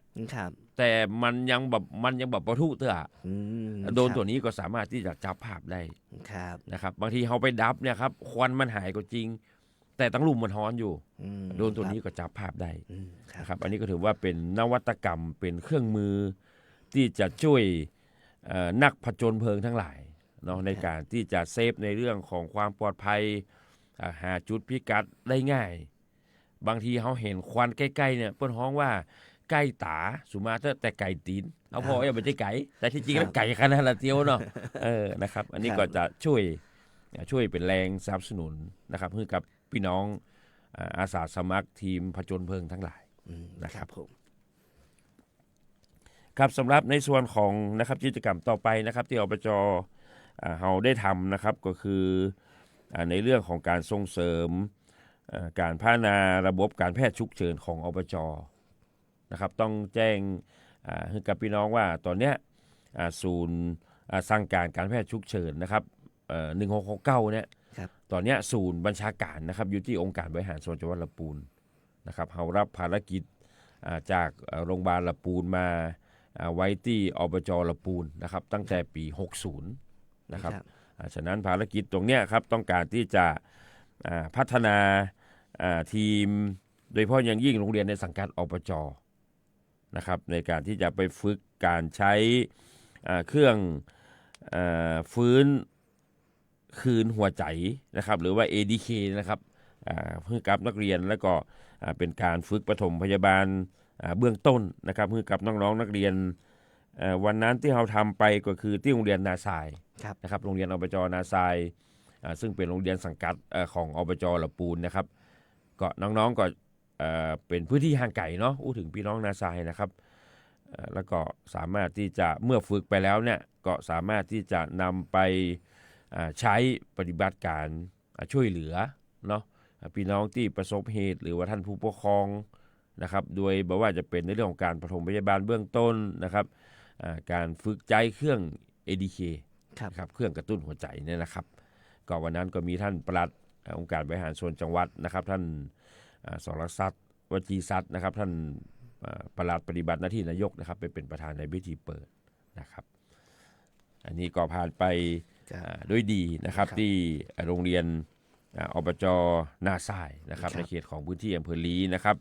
แต่มันยังแบบปะทุเตอโดนตัวนี้ก็สามารถที่จะจับภาพได้นะครับบางทีเขาไปดับเนี่ยครับควันมันหายก็จริงแต่ตั้งลุ่มมันฮ้อนอยู่โดนตัวนี้ก็จับภาพได้นะครับอันนี้ก็ถือว่าเป็นนวัตกรรมเป็นเครื่องมือที่จะช่วยนักผจญเพลิงทั้งหลายเนาะในการที่จะเซฟในเรื่องของความปลอดภัยหาจุดพิกัดได้ง่ายบางทีเขาเห็นควันใกล้ๆเนี่ยเปิ้นฮ้องว่าไก่ตาสุมาแต่ไก่ตีนเอาพออย่าไปใช่ไก่แต่ที่จริงแล้วไก่ขนาดละเตียวเนาะนะครับอันนี้ก็จะช่วยเป็นแรงสนับสนุนนะครับให้กับพี่น้องอาสาสมัครทีมผจญเพลิงทั้งหลายนะครับครับสำหรับในส่วนของนะครับกิจกรรมต่อไปนะครับที่อบจเฮาได้ทำนะครับก็คือในเรื่องของการส่งเสริมการพัฒนาระบบการแพทย์ฉุกเฉินของอบจนะครับต้องแจ้งให้กับพี่น้องว่าตอนเนี้ยศูนย์สั่งการแพทย์ฉุกเฉินนะครับ1669เนี่ยตอนเนี้ยศูนย์บัญชาการนะครับอยู่ที่องค์การบริหารส่วนจังหวัดลำพูนนะครับเฮารับภารกิจจากโรงพยาบาลลำพูนมาไว้ที่อบจลำพูนนะครับตั้งแต่ปี60นะครับฉะนั้นภารกิจตรงเนี้ยครับต้องการที่จะพัฒนาทีมโดยเฉพาะอย่างยิ่งโรงเรียนในสังกัดอบจนะครับในการที่จะไปฝึกการใช้เครื่องฟื้นคืนหัวใจนะครับหรือว่า ADK นะครับเพื่อกับนักเรียนแล้วก็เป็นการฝึกปฐมพยาบาลเบื้องต้นนะครับเพื่อกับน้องๆนักเรียนวันนั้นที่เราทำไปก็คือที่โรงเรียนนาทรายนะครับโรงเรียนอบจนาทรายซึ่งเป็นโรงเรียนสังกัดของอบจลำพูนนะครับก็น้องๆก็เป็นพื้นที่ห่างไกลเนาะถึงพี่น้องนาทรายนะครับแล้วก็สามารถที่จะเมื่อฝึกไปแล้วเนี่ยก็สามารถที่จะนำไปใช้ปฏิบัติการช่วยเหลือเนาะพี่น้องที่ประสบเหตุหรือว่าท่านผู้ปกครองนะครับโดยบอกว่าจะเป็นในเรื่องของการปฐมพยาบาลเบื้องต้นนะครับการฝึกใจเครื่อง ADK ครับเครื่องกระตุ้นหัวใจเนี่ยนะครับก็วันนั้นก็มีท่านปลัดองค์การบริหารส่วนจังหวัดนะครับท่านสรศักดิ์วจีทรัพย์นะครับท่านปลัดปฏิบัติหน้าที่นายกนะครับไปเป็นประธานในพิธีเปิดนะครับอันนี้ก็ผ่านไปด้วยดีนะครับที่โรงเรียนอบจนาทรายนะครับในเขตของพื้นที่อำเภอลีนะครับ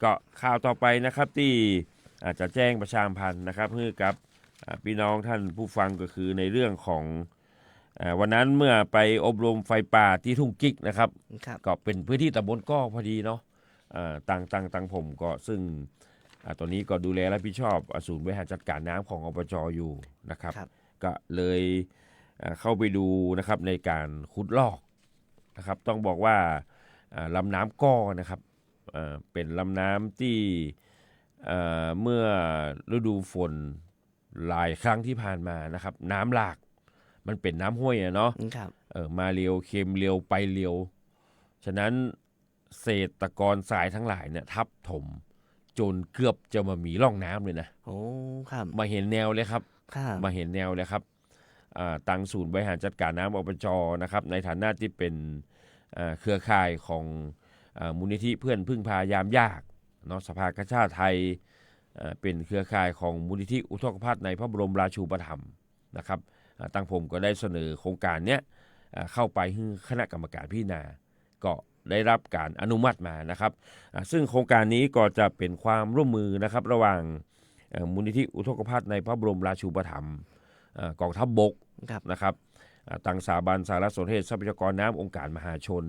ก็ข่าวต่อไปนะครับที่จะแจ้งประชาสัมพันธ์นะครับเพื่อกับพี่น้องท่านผู้ฟังก็คือในเรื่องของวันนั้นเมื่อไปอบรมไฟป่าที่ทุ่งกิ๊กนะครับก็เป็นพื้นที่ตำบลก้อพอดีเนาะตั้งผมก็ซึ่งตอนนี้ก็ดูแลรับผิดชอบศูนย์บริหารจัดการน้ำของอบจอยู่นะครับก็เลยเข้าไปดูนะครับในการขุดลอกนะครับต้องบอกว่าลำน้ำก้อนะครับเป็นลำน้ำที่เมื่อฤดูฝนหลายครั้งที่ผ่านมานะครับน้ำหลากมันเป็นน้ำห้วยเนาะมาเร็วเค็มเร็วไปเร็วฉะนั้นเศษตะกอนทรายทั้งหลายเนี่ยทับถมจนเกือบจะมามีร่องน้ำเลยนะมาเห็นแนวเลยครับมาเห็นแนวเลยครับตั้งศูนย์บริหารจัดการน้ำอบจนะครับในฐานะที่เป็นเครือข่ายของมูลนิธิเพื่อนพึ่งพายามยากเนาะสภากาชาติไทยเป็นเครือข่ายของมูลนิธิอุทกภัทในพระบรมราชูปถัมภ์นะครับ ตั้งผมก็ได้เสนอโครงการเนี้ยเข้าไปให้คณะกรรมการพิจารณาก็ได้รับการอนุมัติมานะครับซึ่งโครงการนี้ก็จะเป็นความร่วมมือนะครับระหว่างมูลนิธิอุทกภัทในพระบรมราชูปถัมภ์กองทัพบกนะครับตั้งสถาบันสารสนเทศทรัพยากรน้ำองค์การมหาชน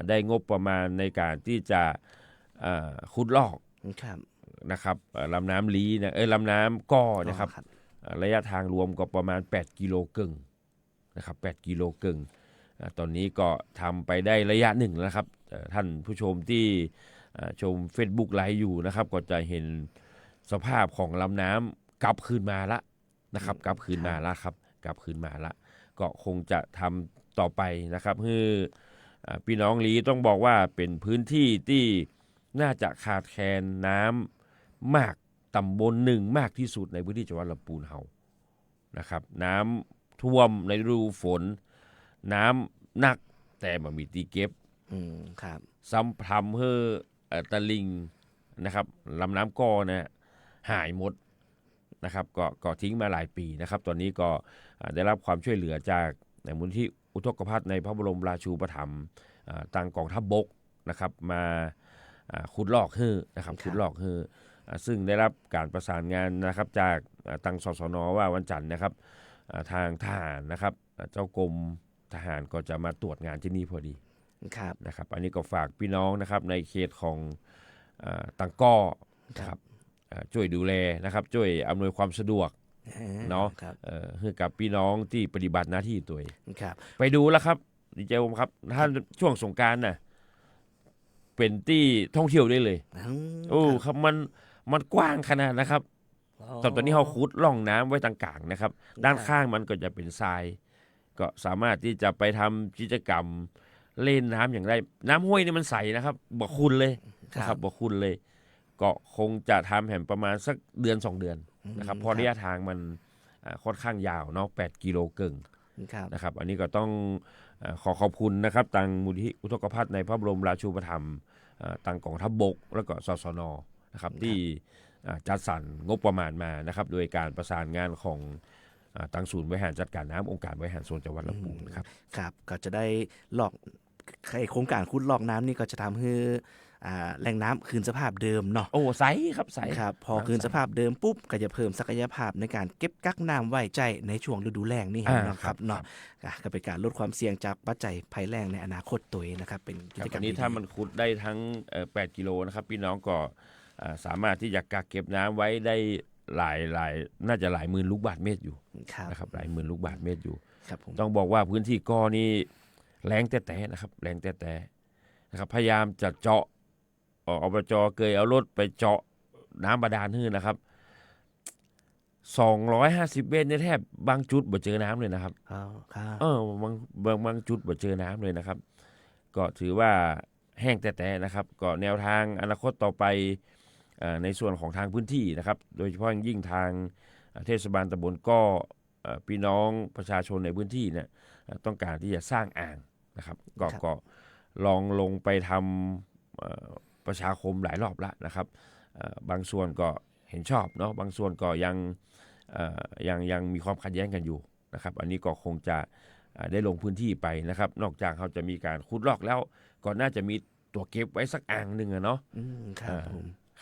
ได้งบประมาณในการที่จะขุดลอกนะครับลำน้ำลีนะลำน้ำก้อนะครับระยะทางรวมก็ประมาณ8กิโลกึ่งนะครับ8กิโลกึ่งตอนนี้ก็ทำไปได้ระยะหนึ่งแล้วครับท่านผู้ชมที่ชม Facebook ไลฟ์อยู่นะครับก็จะเห็นสภาพของลำน้ำกลับคืนมาละนะครับกลับคืนมาละครับกลับคืนมาละก็คงจะทำต่อไปนะครับคือพี่น้องลีต้องบอกว่าเป็นพื้นที่ที่น่าจะขาดแคลนน้ำมากตำบลหนึ่งมากที่สุดในพื้นที่จังหวัดลำพูนเฮานะครับน้ำท่วมในฤดูฝนน้ำหนักแต่มันมีตีเก็บครับซ้ำพรำเฮือตะลิงนะครับลำน้ำก้อนะหายหมดนะครับก็ทิ้งมาหลายปีนะครับตอนนี้ก็ได้รับความช่วยเหลือจากมูลที่อุทกภัทในพระบรมราชูปถัมภ์ตั้งกองทัพบกนะครับมาขุดลอกฮื้อนะครับขุดลอกฮื้อซึ่งได้รับการประสานงานนะครับจากตังสสนว่าวันจันทร์นะครับทางทหารนะครับเจ้ากรมทหารก็จะมาตรวจงานที่นี่พอดีนะครับอันนี้ก็ฝากพี่น้องนะครับในเขตของตังก้อนะครับช่วยดูแลนะครับช่วยอำนวยความสะดวกเนาะให้กับพี่น้องที่ปฏิบัติหน้าที่ตัวเองไปดูแล้วครับดีใจผมครับท่านช่วงสงกรานต์น่ะเป็นที่ท่องเที่ยวได้เลยโอ้ครับมันกว้างขนาดนะครับตอนนี้เขาขุดร่องน้ำไว้ต่างกลางนะครับด้านข้างมันก็จะเป็นทรายก็สามารถที่จะไปทำกิจกรรมเล่นน้ำอย่างไรน้ำห้วยนี่มันใสนะครับบ่คุ้นเลยนะครับบ่คุ้นเลยก็คงจะทำแห่งประมาณสักเดือน2 เดือนนะครับเพราะระยะทางมันค่อนข้างยาวเนาะ8กิโลเกินนะครับอันนี้ก็ต้องขอขอบคุณนะครับทางมูลที่อุทกภัทในพระบรมราชูปถัมภ์ทางกองทัพบกแล้วก็สสนนะครับที่จัดสรรงบประมาณมานะครับโดยการประสานงานของทางศูนย์บริหารจัดการน้ำองค์การบริหารส่วนจังหวัดลำพูนครับครับก็จะได้หลอกโครงการขุดลอกน้ำนี่ก็จะทำให้แหล่งน้ำคืนสภาพเดิมเนาะโอ้ใสครับใสครับพอคืนสภาพเดิมปุ๊บก็จะเพิ่มศักยภาพในการเก็บกักน้ำไว้ใจในช่วงฤดูแล้งนี่นะครับเนาะก็เป็นการลดความเสี่ยงจากปัจจัยภัยแล้งในอนาคตตัวเองนะครับเป็นกิจกรรมนี้ถ้ามันขุดได้ทั้ง8กิโลนะครับพี่น้องก็สามารถที่จะกักเก็บน้ำไว้ได้หลายน่าจะหลายหมื่นลูกบาศก์เมตรอยู่นะครับหลายหมื่นลูกบาศก์เมตรอยู่ต้องบอกว่าพื้นที่ก้อนี่แรงแต่นะครับแรงแต่นะครับพยายามจะเจาะอบจเคยเอารถไปเจาะน้ำบาดาลให้นะครับ250 เมตรเนี่ยแทบบางจุดบ่เจอน้ำเลยนะครับบางจุดบ่เจอน้ำเลยนะครับก็ถือว่าแห้งแต่นะครับก็แนวทางอนาคตต่อไปในส่วนของทางพื้นที่นะครับโดยเฉพาะยิ่งทางเทศบาลตำบลก้อพี่น้องประชาชนในพื้นที่เนี่ยต้องการที่จะสร้างอ่างนะครับก็ลองลงไปทำประชาคมหลายรอบแล้วนะครับบางส่วนก็เห็นชอบเนาะบางส่วนก็ยังมีความขัดแย้งกันอยู่นะครับอันนี้ก็คงจะได้ลงพื้นที่ไปนะครับนอกจากเขาจะมีการขุดลอกแล้วก็น่าจะมีตัวเก็บไว้สักอ่างหนึ่งเนาะ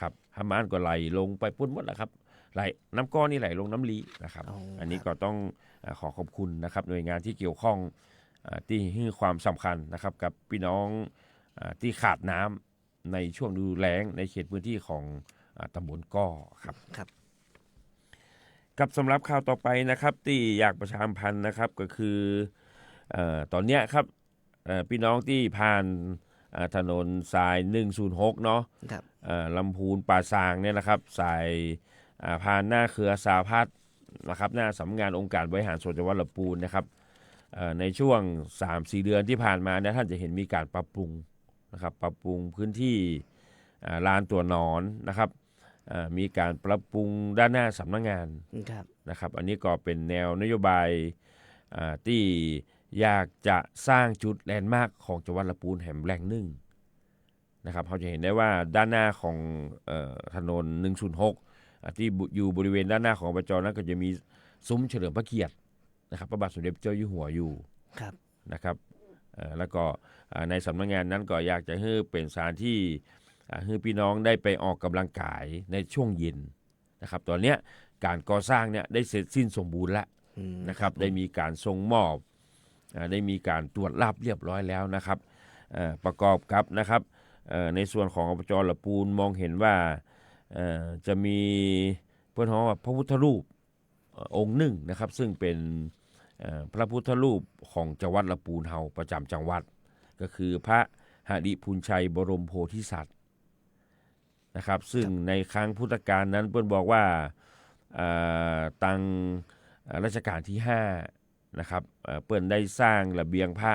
ครับฮามานก็ไหลลงไปปุ้นหมดแล้วครับไหลน้ำก้อนนี่ไหลลงน้ำลีนะครับอันนี้ก็ต้องขอขอบคุณนะครับหน่วยงานที่เกี่ยวข้องที่ให้ความสำคัญนะครับกับพี่น้องที่ขาดน้ำในช่วงฤดูแล้งในเขตพื้นที่ของตำบลก้อครับกับสำหรับข่าวต่อไปนะครับที่อยากประชาสัมพันธ์นะครับก็คือตอนนี้ครับพี่น้องที่ผ่านถนนสาย106เนาะลำพูนป่าซางเนี่ยนะครับสายผ่านหน้าเครือสาพัฒน์นะครับหน้าสำนักงานองค์การบริหารส่วนจังหวัดลำพูนนะครับในช่วง 3-4 เดือนที่ผ่านมาเนี่ยท่านจะเห็นมีการปรับปรุงนะครับปรับปรุงพื้นที่ลานตัวหนอนนะครับมีการปรับปรุงด้านหน้าสำนักงานนะครับอันนี้ก็เป็นแนวนโยบายที่อยากจะสร้างจุดแลนด์มาร์คของจังหวัดลำพูนแห่งแหล่งหนึ่งนะครับเขาจะเห็นได้ว่าด้านหน้าของถนน106ที่อยู่บริเวณด้านหน้าของอบจนั้นก็จะมีซุ้มเฉลิมพระเกียรติ นะครับพระบาทสมเด็จพระเจ้าอยู่หัวอยู่ ครับ นะครับแล้วก็ในสำนักงานนั้นก็อยากจะให้เป็นสถานที่ให้พี่น้องได้ไปออกกำลังกายในช่วงเย็นนะครับตอนนี้การก่อสร้างเนี่ยได้เสร็จสิ้นสมบูรณ์แล้วนะครับได้มีการส่งมอบได้มีการตรวจรับเรียบร้อยแล้วนะครับประกอบกับนะครับในส่วนของอบจละปูนมองเห็นว่าจะมีเพื่อนของพระพุทธรูปองค์หนึ่งนะครับซึ่งเป็นพระพุทธรูปของจังหวัดละปูนเฮาประจำจังหวัดก็คือพระหฤพูนชัยบรมโพธิสัตว์นะครับซึ่งในครั้งพุทธกาลนั้นเพื่อนบอกว่าตังรัชกาลที่5นะครับเปิ้นได้สร้างระเบียงพระ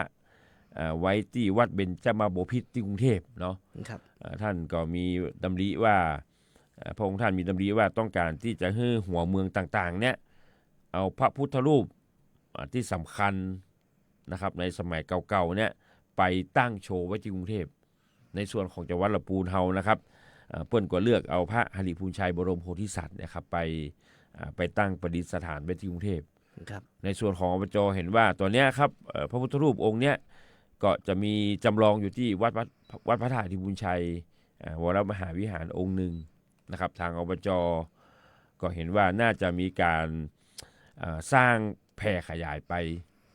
ไว้ที่วัดเบญจมาบพิตรที่กรุงเทพเนาะท่านก็มีดำริว่าพระองค์ท่านมีดำริว่าต้องการที่จะให้หัวเมืองต่างๆเนี่ยเอาพระพุทธรูปที่สำคัญนะครับในสมัยเก่าๆเนี่ยไปตั้งโชว์ไว้ที่กรุงเทพในส่วนของจังหวัดละปูนเฮานะครับเปิ้นก็เลือกเอาพระหฤพูนชัยบรมโพธิสัตว์นะครับไปตั้งประดิษฐานไว้ที่กรุงเทพในส่วนของอบจเห็นว่าตัวเนี้ยครับพระพุทธรูปองค์เนี้ยก็จะมีจำลองอยู่ที่วัดพระธาตุหฤพูนชัยวรมหาวิหารองค์หนึ่งนะครับทางอบจก็เห็นว่าน่าจะมีการสร้างแผ่ขยายไป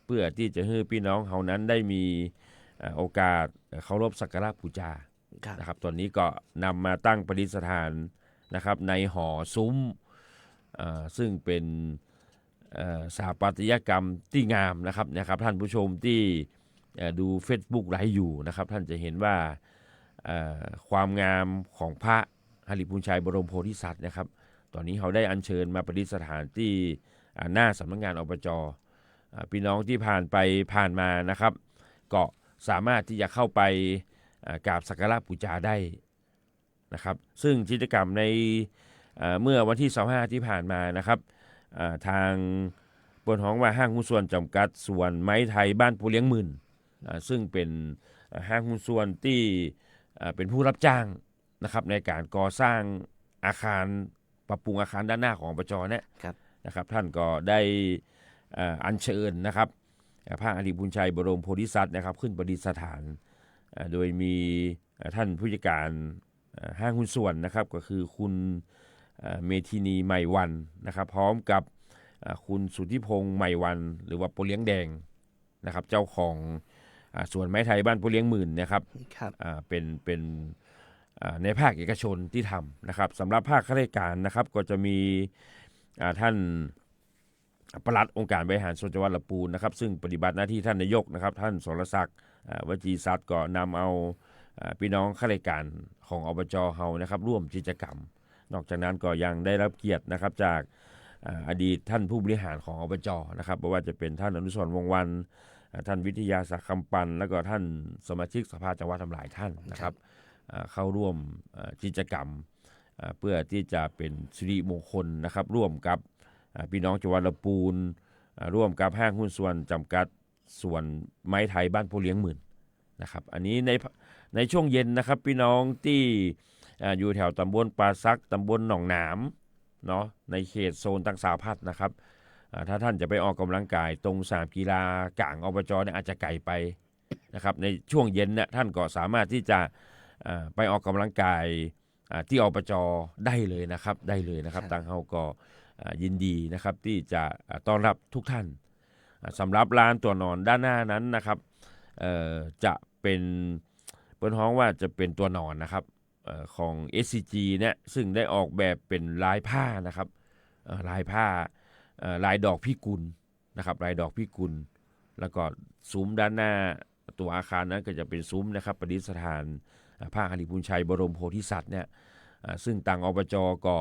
เพื่อที่จะให้พี่น้องเขานั้นได้มีโอกาสเคารพสักการะบูชานะครับตอนนี้ก็นำมาตั้งประดิษฐานนะครับในหอซุ้มซึ่งเป็นสถาปัตยกรรมที่งามนะครับท่านผู้ชมที่ดู Facebook ไลฟ์อยู่นะครับท่านจะเห็นว่าความงามของพระหฤพูนชัยบรมโพธิสัตว์นะครับตอนนี้เขาได้อัญเชิญมาประดิษฐานที่หน้าสำนักงานอบจพี่น้องที่ผ่านไปผ่านมานะครับก็สามารถที่จะเข้าไปกราบสักการะบูชาได้นะครับซึ่งกิจกรรมในเมื่อวันที่25ที่ผ่านมานะครับทางบนห้องว่าห้างหุ้นส่วนจำกัดส่วนไม้ไทยบ้านปูเลี้ยงหมื่นซึ่งเป็นห้างหุ้นส่วนที่เป็นผู้รับจ้างนะครับในการก่อสร้างอาคารปรับปรุงอาคารด้านหน้าของอบจเนี่ยนะครับท่านก็ได้อัญเชิญนะครับพระหฤพูนชัยบรมโพธิสัตว์นะครับขึ้นประดิษฐานโดยมีท่านผู้จัดการห้างหุ้นส่วนนะครับก็คือคุณเมธินีใหม่วันนะครับพร้อมกับคุณสุทธิพงษ์ใหม่วันหรือว่าโปเลี้ยงแดงนะครับเจ้าของสวนไม้ไทยบ้านโปเลี้ยงหมื่นนะครับเป็นในภาคเอกชนที่ทำนะครับสำหรับภาคข้าราชการนะครับก็จะมีท่านปลัดองค์การบริหารส่วนจังหวัดละปูนนะครับซึ่งปฏิบัติหน้าที่ท่านนายกนะครับท่านสรศักดิ์วจีสัตย์ก็นำเอาพี่น้องข้าราชการของอบจเฮานะครับร่วมกิจกรรมนอกจากนั้นก็ยังได้รับเกียรตินะครับจากอดีตท่านผู้บริหารของอบจนะครับไม่ว่าจะเป็นท่านอนุสรณ์วงศ์วรรณท่านวิทยาศักดิ์คำปันแล้วก็ท่านสมาชิกสภาจังหวัดหลายท่านนะครับเข้าร่วมกิจกรรมเพื่อที่จะเป็นสิริมงคลนะครับร่วมกับพี่น้องจังหวัดละปูนร่วมกับห้างหุ้นส่วนจำกัดส่วนไม้ไทยบ้านปูเลี้ยงหมื่นนะครับอันนี้ในช่วงเย็นนะครับพี่น้องที่อยู่แถวตำบลปาซักตำบลหนองหนามเนาะในเขตโซนตังสาพัฒน์นะครับถ้าท่านจะไปออกกำลังกายตรงสนามกีฬากลางอบจเนี่ยอาจจะไกลไปนะครับในช่วงเย็นเนี่ยท่านก็สามารถที่จะไปออกกำลังกายที่อบจได้เลยนะครับทางเฮาก็ยินดีนะครับที่จะต้อนรับทุกท่านสำหรับลานตัวนอนด้านหน้านั้นนะครับจะเป็นเปิ้นฮ้องว่าจะเป็นตัวนอนนะครับของ SCG เนี่ยซึ่งได้ออกแบบเป็นลายผ้านะครับลายผ้าลายดอกพิกุลนะครับลายดอกพิกุลแล้วก็ซุ้มด้านหน้าตัวอาคารนั้นก็จะเป็นซุ้มนะครับประดิษฐานพระหฤพูนชัยบรมโพธิสัตว์เนี่ยซึ่งทางอบจก็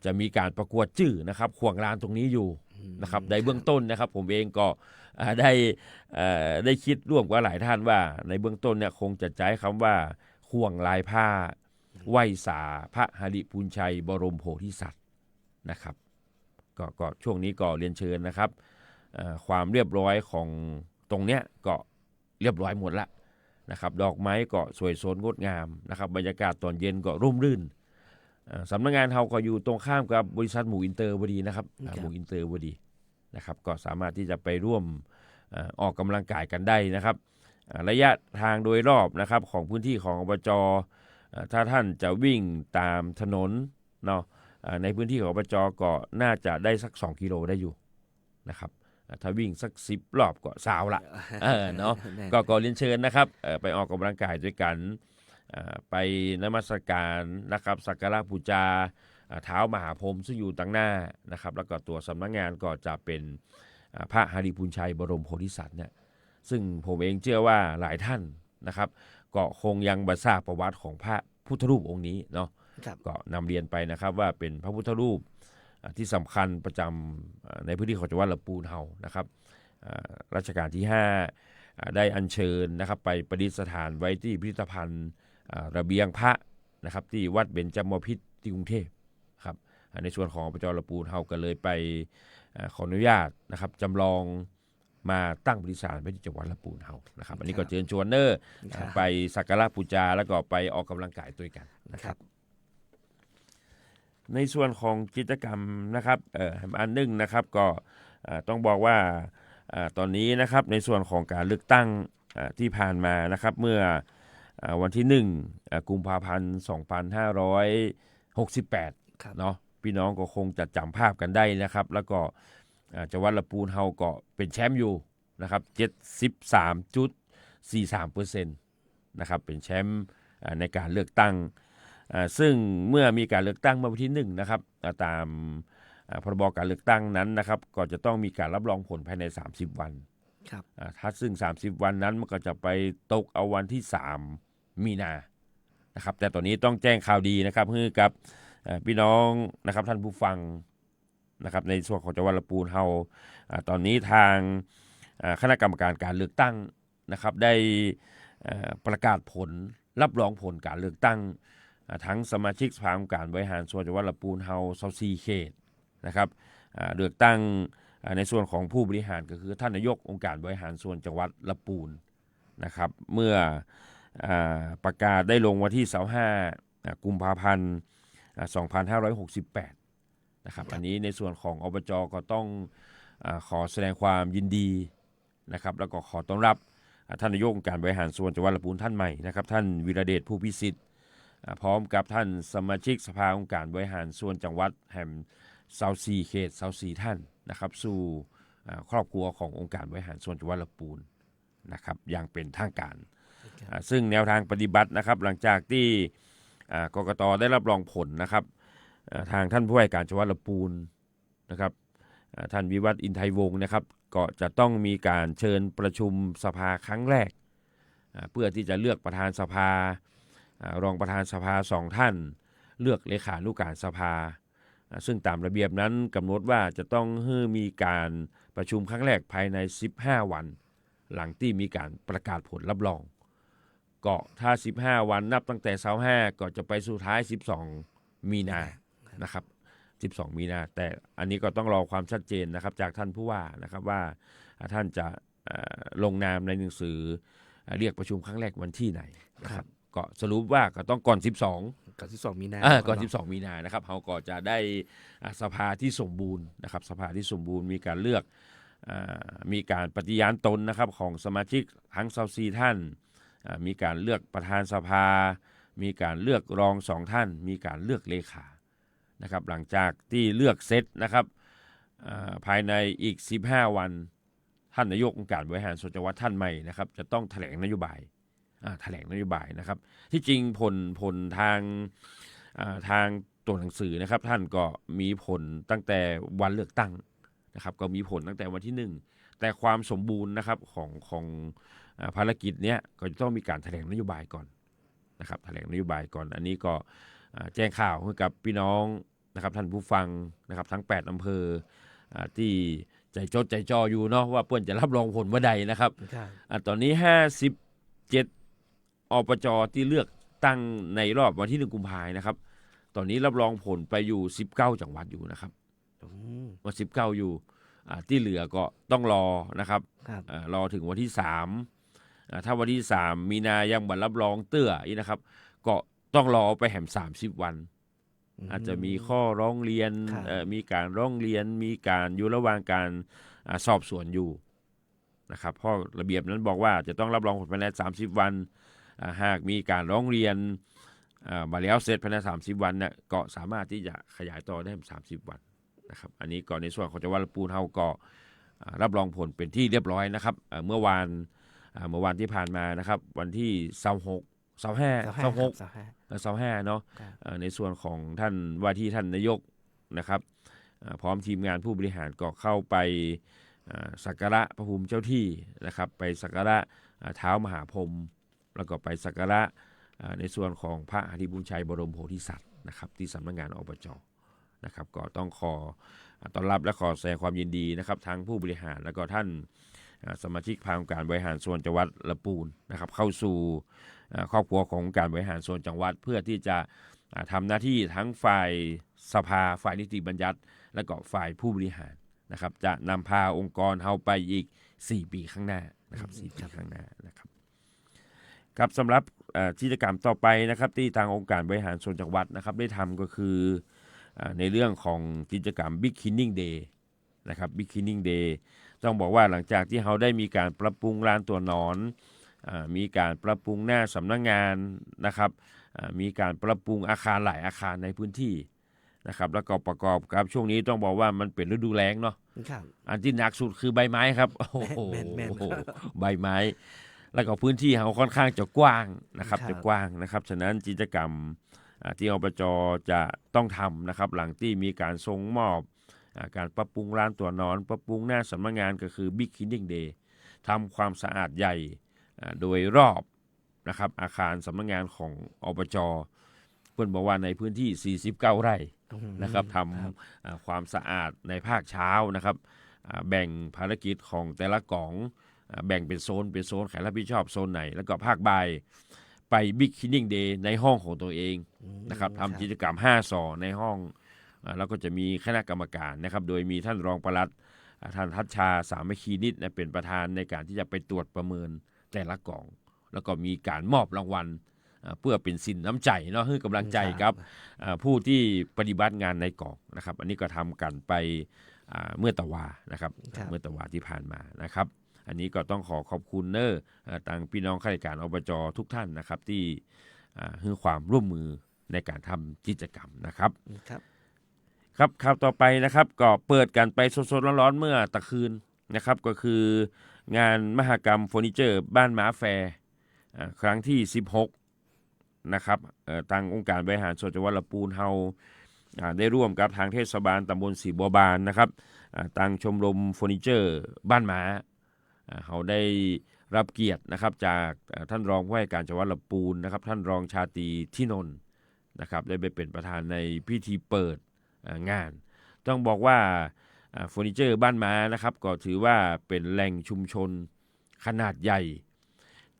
จะมีการประกวดชื่อนะครับขวางลานตรงนี้อยู่นะครับในเบื้องต้นนะครับผมเองก็ได้คิดร่วมกับหลายท่านว่าในเบื้องต้นเนี่ยคงจะใช้คำว่าห่วงลายผ้าไหวสาพระหฤพูนชัยบรมโพธิสัตว์นะครับก็ช่วงนี้ก็เรียนเชิญนะครับความเรียบร้อยของตรงเนี้ยก็เรียบร้อยหมดละนะครับดอกไม้ก็สวยสดงดงามนะครับบรรยากาศตอนเย็นก็ร่มรื่นสำนักงานเฮาก็อยู่ตรงข้ามกับบริษัทหมูอินเตอร์พอดีนะครับหมูอินเตอร์พอดี นะครับก็สามารถที่จะไปร่วมออกกำลังกายกันได้นะครับระยะทางโดยรอบนะครับของพื้นที่ของอบจถ้าท่านจะวิ่งตามถนนเนาะในพื้นที่ของอบจก็น่าจะได้สัก2 กิโลได้อยู่นะครับถ้าวิ่งสัก10 รอบก็สาวละเนาะก็เรียนเชิญนะครับไปออกกำลังกายด้วยกันไปนมัสการนะครับสักการะบูชาเท้ามหาพรหมซึ่งอยู่ตั้งหน้านะครับแล้วก็ตัวสำนักงานก็จะเป็นพระหฤปุญชัยบรมโพธิสัตว์เนี่ยซึ่งผมเองเชื่อว่าหลายท่านนะครับก็คงยังบ่ทราบประวัติของพระพุทธรูปองค์นี้เนาะก็นำเรียนไปนะครับว่าเป็นพระพุทธรูปที่สำคัญประจำในพื้นที่ของจังหวัดลำพูนเฮานะครับรัชกาลที่5ได้อัญเชิญนะครับไปประดิษฐานไว้ที่พิพิธภัณฑ์ระเบียงพระนะครับที่วัดเบญจมพิตรที่กรุงเทพครับในส่วนของอบจลำพูนเฮาก็เลยไปขออนุญาตนะครับจำลองมาตั้งประดิษฐานไว้ที่จังหวัดลำพูนเฮานะครับอันนี้ก็เชิญชวนไปสักการะบูชาแล้วก็ไปออกกำลังกายด้วยกันนะครับในส่วนของกิจกรรมนะครับอันหนึ่งนะครับก็ต้องบอกว่าตอนนี้นะครับในส่วนของการเลือกตั้งที่ผ่านมานะครับเมื่อวันที่1 กุมภาพันธ์2568เนาะพี่น้องก็คงจะจำภาพกันได้นะครับแล้วก็จังหวัดลำพูนเฮาก็เป็นแชมป์อยู่นะครับ 73.43% นะครับเป็นแชมป์ในการเลือกตั้งซึ่งเมื่อมีการเลือกตั้งเมื่อวันที่1นะครับตามพรบการเลือกตั้งนั้นนะครับก็จะต้องมีการรับรองผลภายใน30 วันครับถ้าซึ่ง30 วันนั้นมันก็จะไปตกเอาวันที่3 มีนานะครับแต่ตอนนี้ต้องแจ้งข่าวดีนะครับให้กับพี่น้องนะครับท่านผู้ฟังนะครับในส่วนของจังหวัดลำพูนเฮาตอนนี้ทางคณะกรรมการการเลือกตั้งนะครับได้ประกาศผลรับรองผลการเลือกตั้งทั้งสมาชิกสภาองค์การบริหารส่วนจังหวัดลำพูนเฮา24 เขตนะครับเลือกตั้งในส่วนของผู้บริหารก็คือท่านนายกองค์การบริหารส่วนจังหวัดลำพูนนะครับเมื่อประกาศได้ลงวันที่25 กุมภาพันธ์ 2568นะครับอันนี้ในส่วนของอบจก็ต้องขอแสดงความยินดีนะครับแล้วก็ขอต้อนรับท่านนายกองค์การบริหารส่วนจังหวัดลำพูนท่านใหม่นะครับท่านวิรเดชผู้พิสิทธิ์พร้อมกับท่านสมาชิกสภาองค์การบริหารส่วนจังหวัดแห่ง24 เขต24 ท่านนะครับสู่ครอบครัวขององค์การบริหารส่วนจังหวัดลำพูนนะครับอย่างเป็นทางการซึ่งแนวทางปฏิบัตินะครับหลังจากที่กกต.ได้รับรองผลนะครับทางท่านผู้ว่าการจังหวัดลำพูนนะครับท่านวิวัฒน์อินไทยวงศ์นะครับก็จะต้องมีการเชิญประชุมสภาครั้งแรกเพื่อที่จะเลือกประธานสภารองประธานสภา2 ท่านเลือกเลขานุการสภาซึ่งตามระเบียบนั้นกำหนดว่าจะต้องมีการประชุมครั้งแรกภายใน15 วันหลังที่มีการประกาศผลรับรองก็ถ้า15 วันนับตั้งแต่25ก็จะไปสุดท้าย12 มีนานะครับ12 มีนาแต่อันนี้ก็ต้องรอความชัดเจนนะครับจากท่านผู้ว่านะครับว่าท่านจะลงนามในหนังสือเรียกประชุมครั้งแรกวันที่ไหนนะครับก็สรุปว่าก็ต้องก่อน12 มีนาก่อน12 มีนานะครับเขาก็จะได้สภาที่สมบูรณ์นะครับสภาที่สมบูรณ์มีการเลือกมีการปฏิญาณตนนะครับของสมาชิกทั้ง24 ท่านมีการเลือกประธานสภามีการเลือกรอง2 ท่านมีการเลือกเลขานะครับหลังจากที่เลือกเสร็จนะครับภายในอีก15 วันท่านนายกองค์การบริหารส่วนจังหวัดท่านใหม่นะครับจะต้องแถลงนโยบายนะครับที่จริงผลทางตัวหนังสือนะครับท่านก็มีผลตั้งแต่วันเลือกตั้งนะครับก็มีผลตั้งแต่วันที่1แต่ความสมบูรณ์นะครับของภารกิจเนี้ยก็จะต้องมีการแถลงนโยบายก่อนนะครับแถลงนโยบายก่อนอันนี้ก็แจ้งข่าวให้กับพี่น้องนะครับท่านผู้ฟังนะครับทั้ง8 อำเภอที่ใจจดใจจ่ออยู่เนาะว่าเปิ้นจะรับรองผลเมื่อใดนะครับตอนนี้57 อบจ.ที่เลือกตั้งในรอบวันที่1 กุมภาพันธ์นะครับตอนนี้รับรองผลไปอยู่19 จังหวัดอยู่นะครับว่า19อยู่ที่เหลือก็ต้องรอนะครับรอถึงวันที่3ถ้าวันที่3 มีนายังบ่รับรองเตื้ออีกนะครับก็ต้องรอไปแหม30 วัน อาจจะมีข้อร้องเรียนมีการร้องเรียนมีการอยู่ระหว่างการสอบสวนอยู่นะครับเพราะระเบียบนั้นบอกว่าจะต้องรับรองผลภายใน30 วันหากมีการร้องเรียนมาแล้วเสร็จภายใน30 วันเนี่ยก็สามารถที่จะขยายต่อได้30 วันนะครับอันนี้ก่อนในส่วนของจังหวัดลำพูนเฮาก็รับรองผลเป็นที่เรียบร้อยนะครับเมื่อวานที่ผ่านมานะครับวันที่25เนาะในส่วนของท่านว่าที่ท่านนายกนะครับพร้อมทีมงานผู้บริหารก็เข้าไปสักการะพระภูมิเจ้าที่นะครับไปสักการะเท้ามหาพรหมแล้วก็ไปสักการะในส่วนของพระอธิบุญชัยบรมโพธิสัตว์นะครับที่สำนักงานอบจ.นะครับก็ต้องขอต้อนรับและขอแสดงความยินดีนะครับทั้งผู้บริหารและก็ท่านสมาชิกภาคองค์การบริหารส่วนจังหวัดลำพูนนะครับเข้าสู่ครอบครัวของการบริหารส่วนจังหวัดเพื่อที่จะทำหน้าที่ทั้งฝ่ายสภาฝ่ายนิติบัญญัติและก็ฝ่ายผู้บริหารนะครับจะนำพาองค์กรเฮาไปอีก4 ปีข้างหน้านะครับ4 ปีข้างหน้านะครับครับสำหรับกิจกรรมต่อไปนะครับที่ทางองค์การบริหารส่วนจังหวัดนะครับได้ทำก็คือในเรื่องของกิจกรรม Big Cleaning Day นะครับ Big Cleaning Day ต้องบอกว่าหลังจากที่เขาได้มีการปรับปรุงลานตัวหนอนมีการปรับปรุงหน้าสำนักงานนะครับมีการปรับปรุงอาคารหลายอาคารในพื้นที่นะครับแล้วก็ประกอบกับช่วงนี้ต้องบอกว่ามันเป็นฤดูแล้งเนาะอันที่หนักสุดคือใบไม้ครับโอ้โหใบไม้แล้วก็พื้นที่เขาค่อนข้างจะกว้างนะครับจะกว้างนะครับฉะนั้นกิจกรรมที่อบจ.จะต้องทำนะครับหลังที่มีการส่งมอบการปรับปรุงลานตัวนอนปรับปรุงหน้าสำนักงานก็คือ Big Cleaning Day ทำความสะอาดใหญ่โดยรอบนะครับอาคารสำนักงานของอบจ.เพิ่นบอกว่าในพื้นที่49 ไร่นะครับทำความสะอาดในภาคเช้านะครับแบ่งภารกิจของแต่ละกองแบ่งเป็นโซนใครรับผิดชอบโซนไหนแล้วก็ภาคบ่ายไป Big Cleaning Day ในห้องของตัวเองนะครับทำกิจกรรม5 สอในห้องแล้วก็จะมีคณะกรรมการนะครับโดยมีท่านรองปลัดท่านทัชชาสามัคคีนิตเป็นประธานในการที่จะไปตรวจประเมินแต่ละกองแล้วก็มีการมอบรางวัลเพื่อเป็นสินน้ำใจเนาะให้กำลังใจกับผู้ที่ปฏิบัติงานในกองนะครับอันนี้ก็ทำกันไปเมื่อตะวานะครับเมื่อตะวาที่ผ่านมานะครับอันนี้ก็ต้องขอบคุณต่างพี่น้องข้าราชการอบจ.ทุกท่านนะครับที่ให้ความร่วมมือในการทำกิจกรรมนะครับครับข่าวต่อไปนะครับก็เปิดกันไปสดๆร้อนๆเมื่อตะคืนนะครับก็คืองานมหกรรมเฟอร์นิเจอร์บ้านม้าแฟร์ครั้งที่16นะครับทางองค์การบริหารส่วนจังหวัดลำพูนเฮาได้ร่วมกับทางเทศบาลตำบลศรีบัวบานนะครับทางชมรมเฟอร์นิเจอร์บ้านม้าเขาได้รับเกียรตินะครับจากท่านรองผู้ว่าการจังหวัดลำพูนนะครับท่านรองชาตรีที่นนท์นะครับได้ไปเป็นประธานในพิธีเปิดงานต้องบอกว่าเฟอร์นิเจอร์บ้านม้านะครับก็ถือว่าเป็นแหล่งชุมชนขนาดใหญ่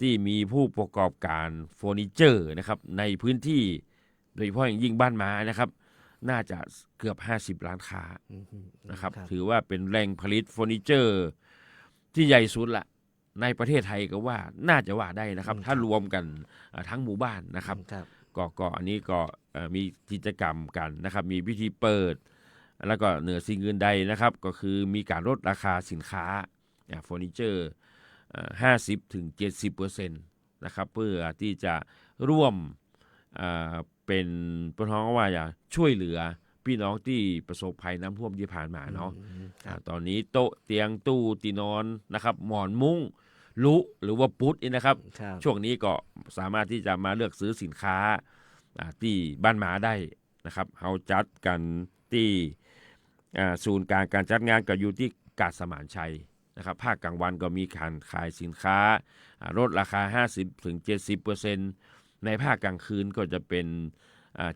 ที่มีผู้ประกอบการเฟอร์นิเจอร์นะครับในพื้นที่โดยเฉพาะอย่างยิ่งบ้านม้านะครับน่าจะเกือบ50 ล้านค้านะครับถือว่าเป็นแหล่งผลิตเฟอร์นิเจอร์ที่ใหญ่สุดละในประเทศไทยก็ว่าน่าจะว่าได้นะครับถ้ารวมกันทั้งหมู่บ้านนะครับก็อันนี้ก็มีกิจกรรมกันนะครับมีพิธีเปิดแล้วก็เหนือสิ่งอื่นใดนะครับก็คือมีการลดราคาสินค้าเฟอร์นิเจอร์50-70% นะครับเพื่อที่จะร่วมเป็นประท้องว่าอย่าช่วยเหลือพี่น้องที่ประสบภัยน้ำท่วมที่ผ่านมาเนาะตอนนี้โต๊ะเตียงตู้ตีนอนนะครับหมอนมุ้งลุหรือว่าปุ๊ดนะครับช่วงนี้ก็สามารถที่จะมาเลือกซื้อสินค้าที่บ้านหมาได้นะครับเขาจัดกันที่ศูนย์การจัดงานก็อยู่ที่กาดสมานชัยนะครับภาคกลางวันก็มีการขายสินค้าลดราคา 50-70% ในภาคกลางคืนก็จะเป็น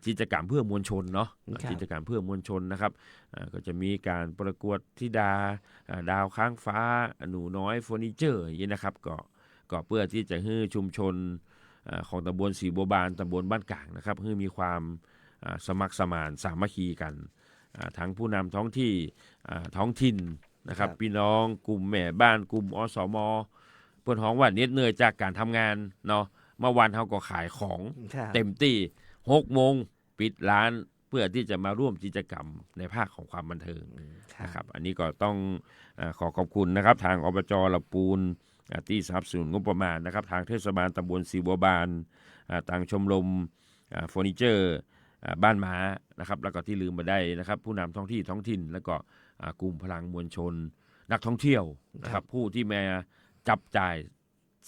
กิจกรรมเพื่อมวลชนเนาะกิจกรรมเพื่อมวลชนนะครับก็จะมีการประกวดธิดาดาวค้างฟ้าหนูน้อยเฟอร์นิเจอร์อย่างนี้นะครับก็เพื่อที่จะให้ชุมชนของตำบลศรีบัวบานตำบลบ้านกลางนะครับให้มีความสมัครสมานสามัคคีกันทั้งผู้นำท้องที่ท้องถิ่นนะครับพี่น้องกลุ่มแม่บ้านกลุ่มอสม.เพื่อนฮ้องว่าเหน็ดเหนื่อยจากการทำงานเนาะเมื่อวานเขาก็ขายของเต็มที่6 โมงปิดร้าน เพื่อที่จะมาร่วมกิจกรรมในภาคของความบันเทิงนะครับอันนี้ก็ต้องขอขอบคุณนะครับทางอบจละปูนที่สนับสนุนงบประมาณนะครับทางเทศบาลตำบลศรีบัวบานทางชมรมเฟอร์นิเจอร์บ้านม้านะครับแล้วก็ที่ลืมมาได้นะครับผู้นำท้องถิ่นแล้วก็กลุ่มพลังมวลชนนักท่องเที่ยวนะครับผู้ที่มาจับจ่าย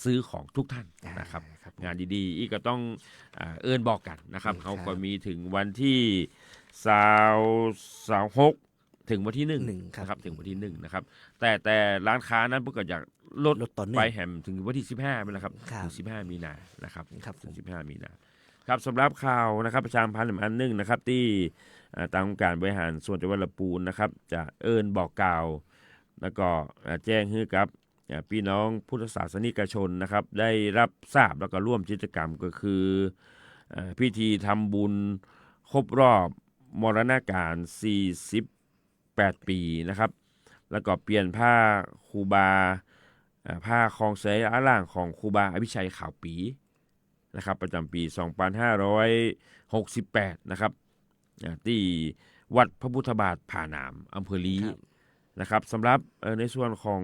ซื้อของทุกท่านนะครับงานดีๆอีกก็ต้องเอิ้นบอกกันนะครับเขาก็มีถึงวันที่26ถึงวันที่1นะครับถึงวันที่1นะครับแต่ร้านค้านั้นเพิ่งก็อยากลดไปแหมถึงวันที่15ไปแล้วครับถึง15มีนานะครับถึง15มีนาครับสำหรับข่าวนะครับประชาสัมพันธ์อันหนึ่งนะครับที่ตามการบริหารส่วนจังหวัดลำพูนนะครับจะเอิ้นบอกกล่าวแล้วก็แจ้งให้กับพี่น้องพุทธศาสนิกชนนะครับได้รับทราบแล้วก็ร่วมกิจกรรมก็คือพิธีทำบุญครบรอบมรณการ48ปีนะครับแล้วก็เปลี่ยนผ้าครูบาผ้าคลองเสยอาล่างของครูบาอภิชัยขาวปีนะครับประจำปี2568นะครับที่วัดพระพุทธบาทผาหนามอำเภอลีนะครับสำหรับในส่วนของ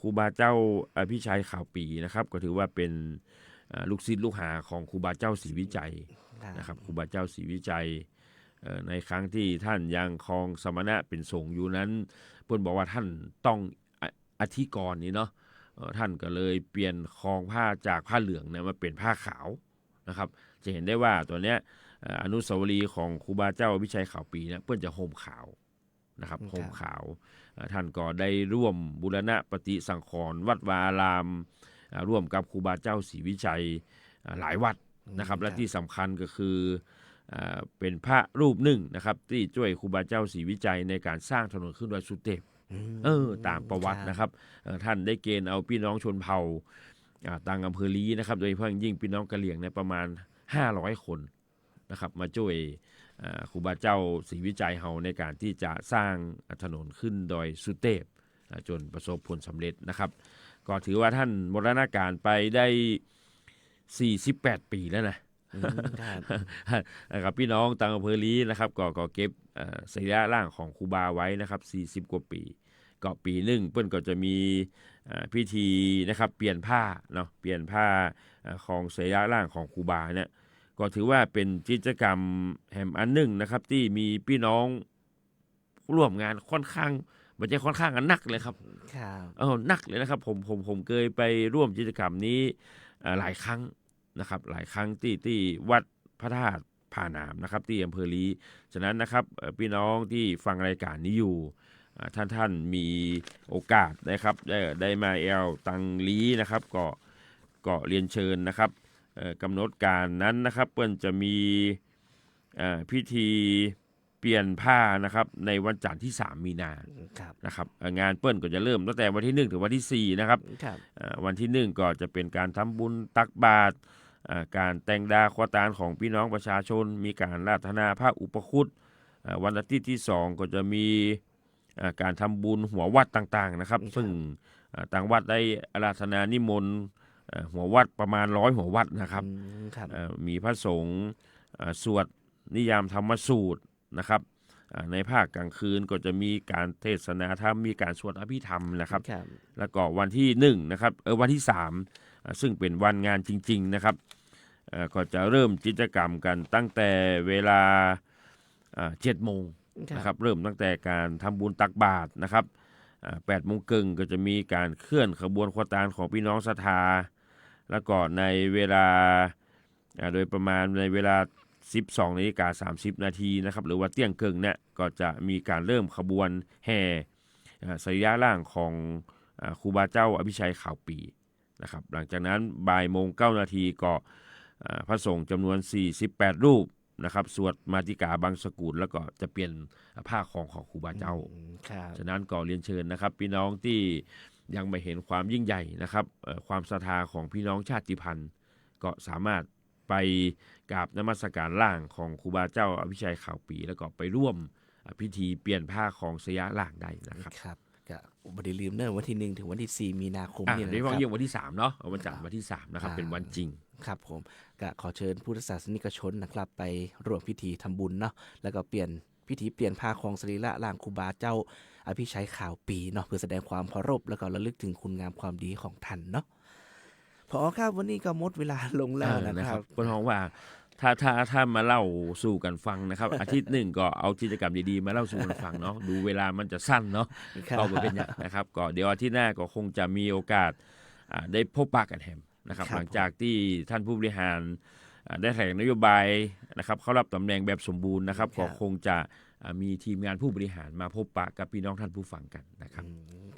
ครูบาเจ้าอภิชัยขาวปีนะครับก็ถือว่าเป็นลูกศิษย์ลูกหาของครูบาเจ้าศรีวิจัยนะครับครูบาเจ้าศรีวิจัยในครั้งที่ท่านยังครองสมณะเป็นสงฆ์อยู่นั้นเพิ่นบอกว่าท่านต้องอธิกรณ์นี่เนาะท่านก็เลยเปลี่ยนครองผ้าจากผ้าเหลืองเนี่ยมาเป็นผ้าขาวนะครับจะเห็นได้ว่าตัวเนี้ยอนุสาวรีย์ของครูบาเจ้าอภิชัยขาวปีเนี่ยเพิ่นจะห่มขาวนะครับห่มขาวท่านก็ได้ร่วมบูรณะปฏิสังขรณ์วัดวาอารามร่วมกับครูบาเจ้าศรีวิชัยหลายวัดนะครับและที่สำคัญก็คือเป็นพระรูปหนึ่งนะครับที่ช่วยครูบาเจ้าศรีวิจัยในการสร้างถนนขึ้นดอยสุเทพตามประวัตินะครับท่านได้เกณฑ์เอาพี่น้องชนเผ่าต่างอำเภอลีนะครับโดยเฉพาะยิ่งพี่น้องกะเหรี่ยงในประมาณ500คนนะครับมาช่วยครูบาเจ้าศรีวิจัยเฮาในการที่จะสร้างถนนขึ้นดอยสุเทพจนประสบผลสำเร็จนะครับก็ถือว่าท่านมรณการไปได้48ปีแล้วนะครับพี่น้องต่างอำเภอลีนะครับก็เก็บสรีระร่างของครูบาไว้นะครับ40กว่าปีก็ปีหนึ่งเพิ่นก็จะมีพิธีนะครับเปลี่ยนผ้าเนาะเปลี่ยนผ้าของสรีระร่างของครูบาเนี่ยก็ถือว่าเป็นกิจกรรมแห่งอันหนึ่งนะครับที่มีพี่น้องร่วมงานค่อนข้างมันจะค่อนข้างกันหนักเลยครับหนักเลยนะครับผมเคยไปร่วมกิจกรรมนี้หลายครั้งนะครับหลายครั้งที่วัดพระธาตุผาหนามนะครับที่อำเภอลีฉะนั้นนะครับพี่น้องที่ฟังรายการนี้อยู่ท่านมีโอกาสนะครับได้มาแอลตังลีนะครับก็เรียนเชิญนะครับกำหนดการนั้นนะครับเปิ้นจะมีพิธีเปลี่ยนผ้านะครับในวันจันทร์ที่3มีนานะครับงานเปิ้นก็จะเริ่มตั้งแต่วันที่1ถึงวันที่4นะครับวันที่1ก็จะเป็นการทำบุญตักบาตรการแต่งดาขวตารของพี่น้องประชาชนมีการราธนาพระอุปคุตวันอาทิตย์ที่2ก็จะมีการทำบุญหัววัดต่างๆนะครับซึ่งต่างวัดได้อาราธนานิมนต์หัววัดประมาณ100หัววัดนะครับมีพระสงฆ์สวดนิยามธรรมสูตรนะครับในภาคกลางคืนก็จะมีการเทศนาธรรมมีการสวดอภิธรรมนะครับแล้วก็วันที่1นะครับวันที่3ซึ่งเป็นวันงานจริงๆนะครับก็จะเริ่มกิจกรรมกันตั้งแต่เวลา7 โมงนะครับเริ่มตั้งแต่การทำบุญตักบาตรนะครับ8 โมงครึ่งก็จะมีการเคลื่อนขบวนขวตารของพี่น้องศรัทธาแล้วก็ในเวลาโดยประมาณในเวลา12:30 นาทีนะครับหรือว่าเที่ยงครึ่งเนี่ยก็จะมีการเริ่มขบวนแห่สรีระร่างของครูบาเจ้าอภิชัยขาวปีนะครับหลังจากนั้นบ่ายโมง9 นาทีก็พระสงฆ์จำนวน48รูปนะครับสวดมาติกาบางสกุลแล้วก็จะเปลี่ยนผ้าของครูบาเจ้าฉะนั้นก็เรียนเชิญนะครับพี่น้องที่ยังไม่เห็นความยิ่งใหญ่นะครับความศรัทธาของพี่น้องชาติพันธุ์ก็สามารถไปกราบนมัสการร่างของครูบาเจ้าอภิชัยขาวปีแล้วก็ไปร่วมพิธีเปลี่ยนผ้าของสยามร่างได้นะครับก็บ่ได้ลืมเนอะวันที่1ถึงวันที่4มีนาคมเนี่ยโดยเฉพาะยิ่งวันที่3เนาะวันจันทร์วันที่3นะครับเป็นวันจริง ครับผมก็ขอเชิญพุทธศาสนิกชนนะครับไปร่วมพิธีทำบุญเนาะแล้วก็เปลี่ยนพิธีเปลี่ยนผ้าของสรีระร่างครูบาเจ้าอภิชัยข่าวปีเนาะเพื่อแสดงความเคารพแล้วก็ระลึกถึงคุณงามความดีของท่านเนาะพอครับวันนี้ก็หมดเวลาลงแล้วนะครับ ก็ท้องว่าถ้ามาเล่าสู่กันฟังนะครับ อาทิตย์หนึ่งก็เอากิจกรรมดีๆมาเล่าสู่กันฟังเนาะดูเวลามันจะสั้นเนาะ ครับ ก็บ่เป็นอย่างนะครับก็เดี๋ยวอาทิตย์หน้าก็คงจะมีโอกาสได้พบปะกันแฮมนะครับ ครับ หลังจากที่ท่านผู้บริหารได้แถลงนโยบายนะครับเข้ารับตำแหน่งแบบสมบูรณ์นะครับก็คงจะมีทีมงานผู้บริหารมาพบปะกับพี่น้องท่านผู้ฟังกันนะครับ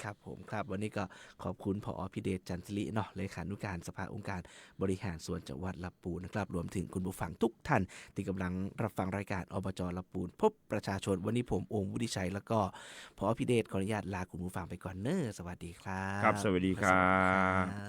ครับผมครับวันนี้ก็ขอบคุณผอ.พิเดชจันทริเนาะเลขานุการสภาองค์การบริหารส่วนจังหวัดลำพูนนะครับรวมถึงคุณผู้ฟังทุกท่านที่กำลังรับฟังรายการอบจลำพูนพบประชาชนวันนี้ผมองค์วุฒิชัยแล้วก็ผอ.พิเดชขออนุญาตลาคุณผู้ฟังไปก่อนเนอะสวัสดีครับ ครับสวัสดีครับ สวัสดีครับ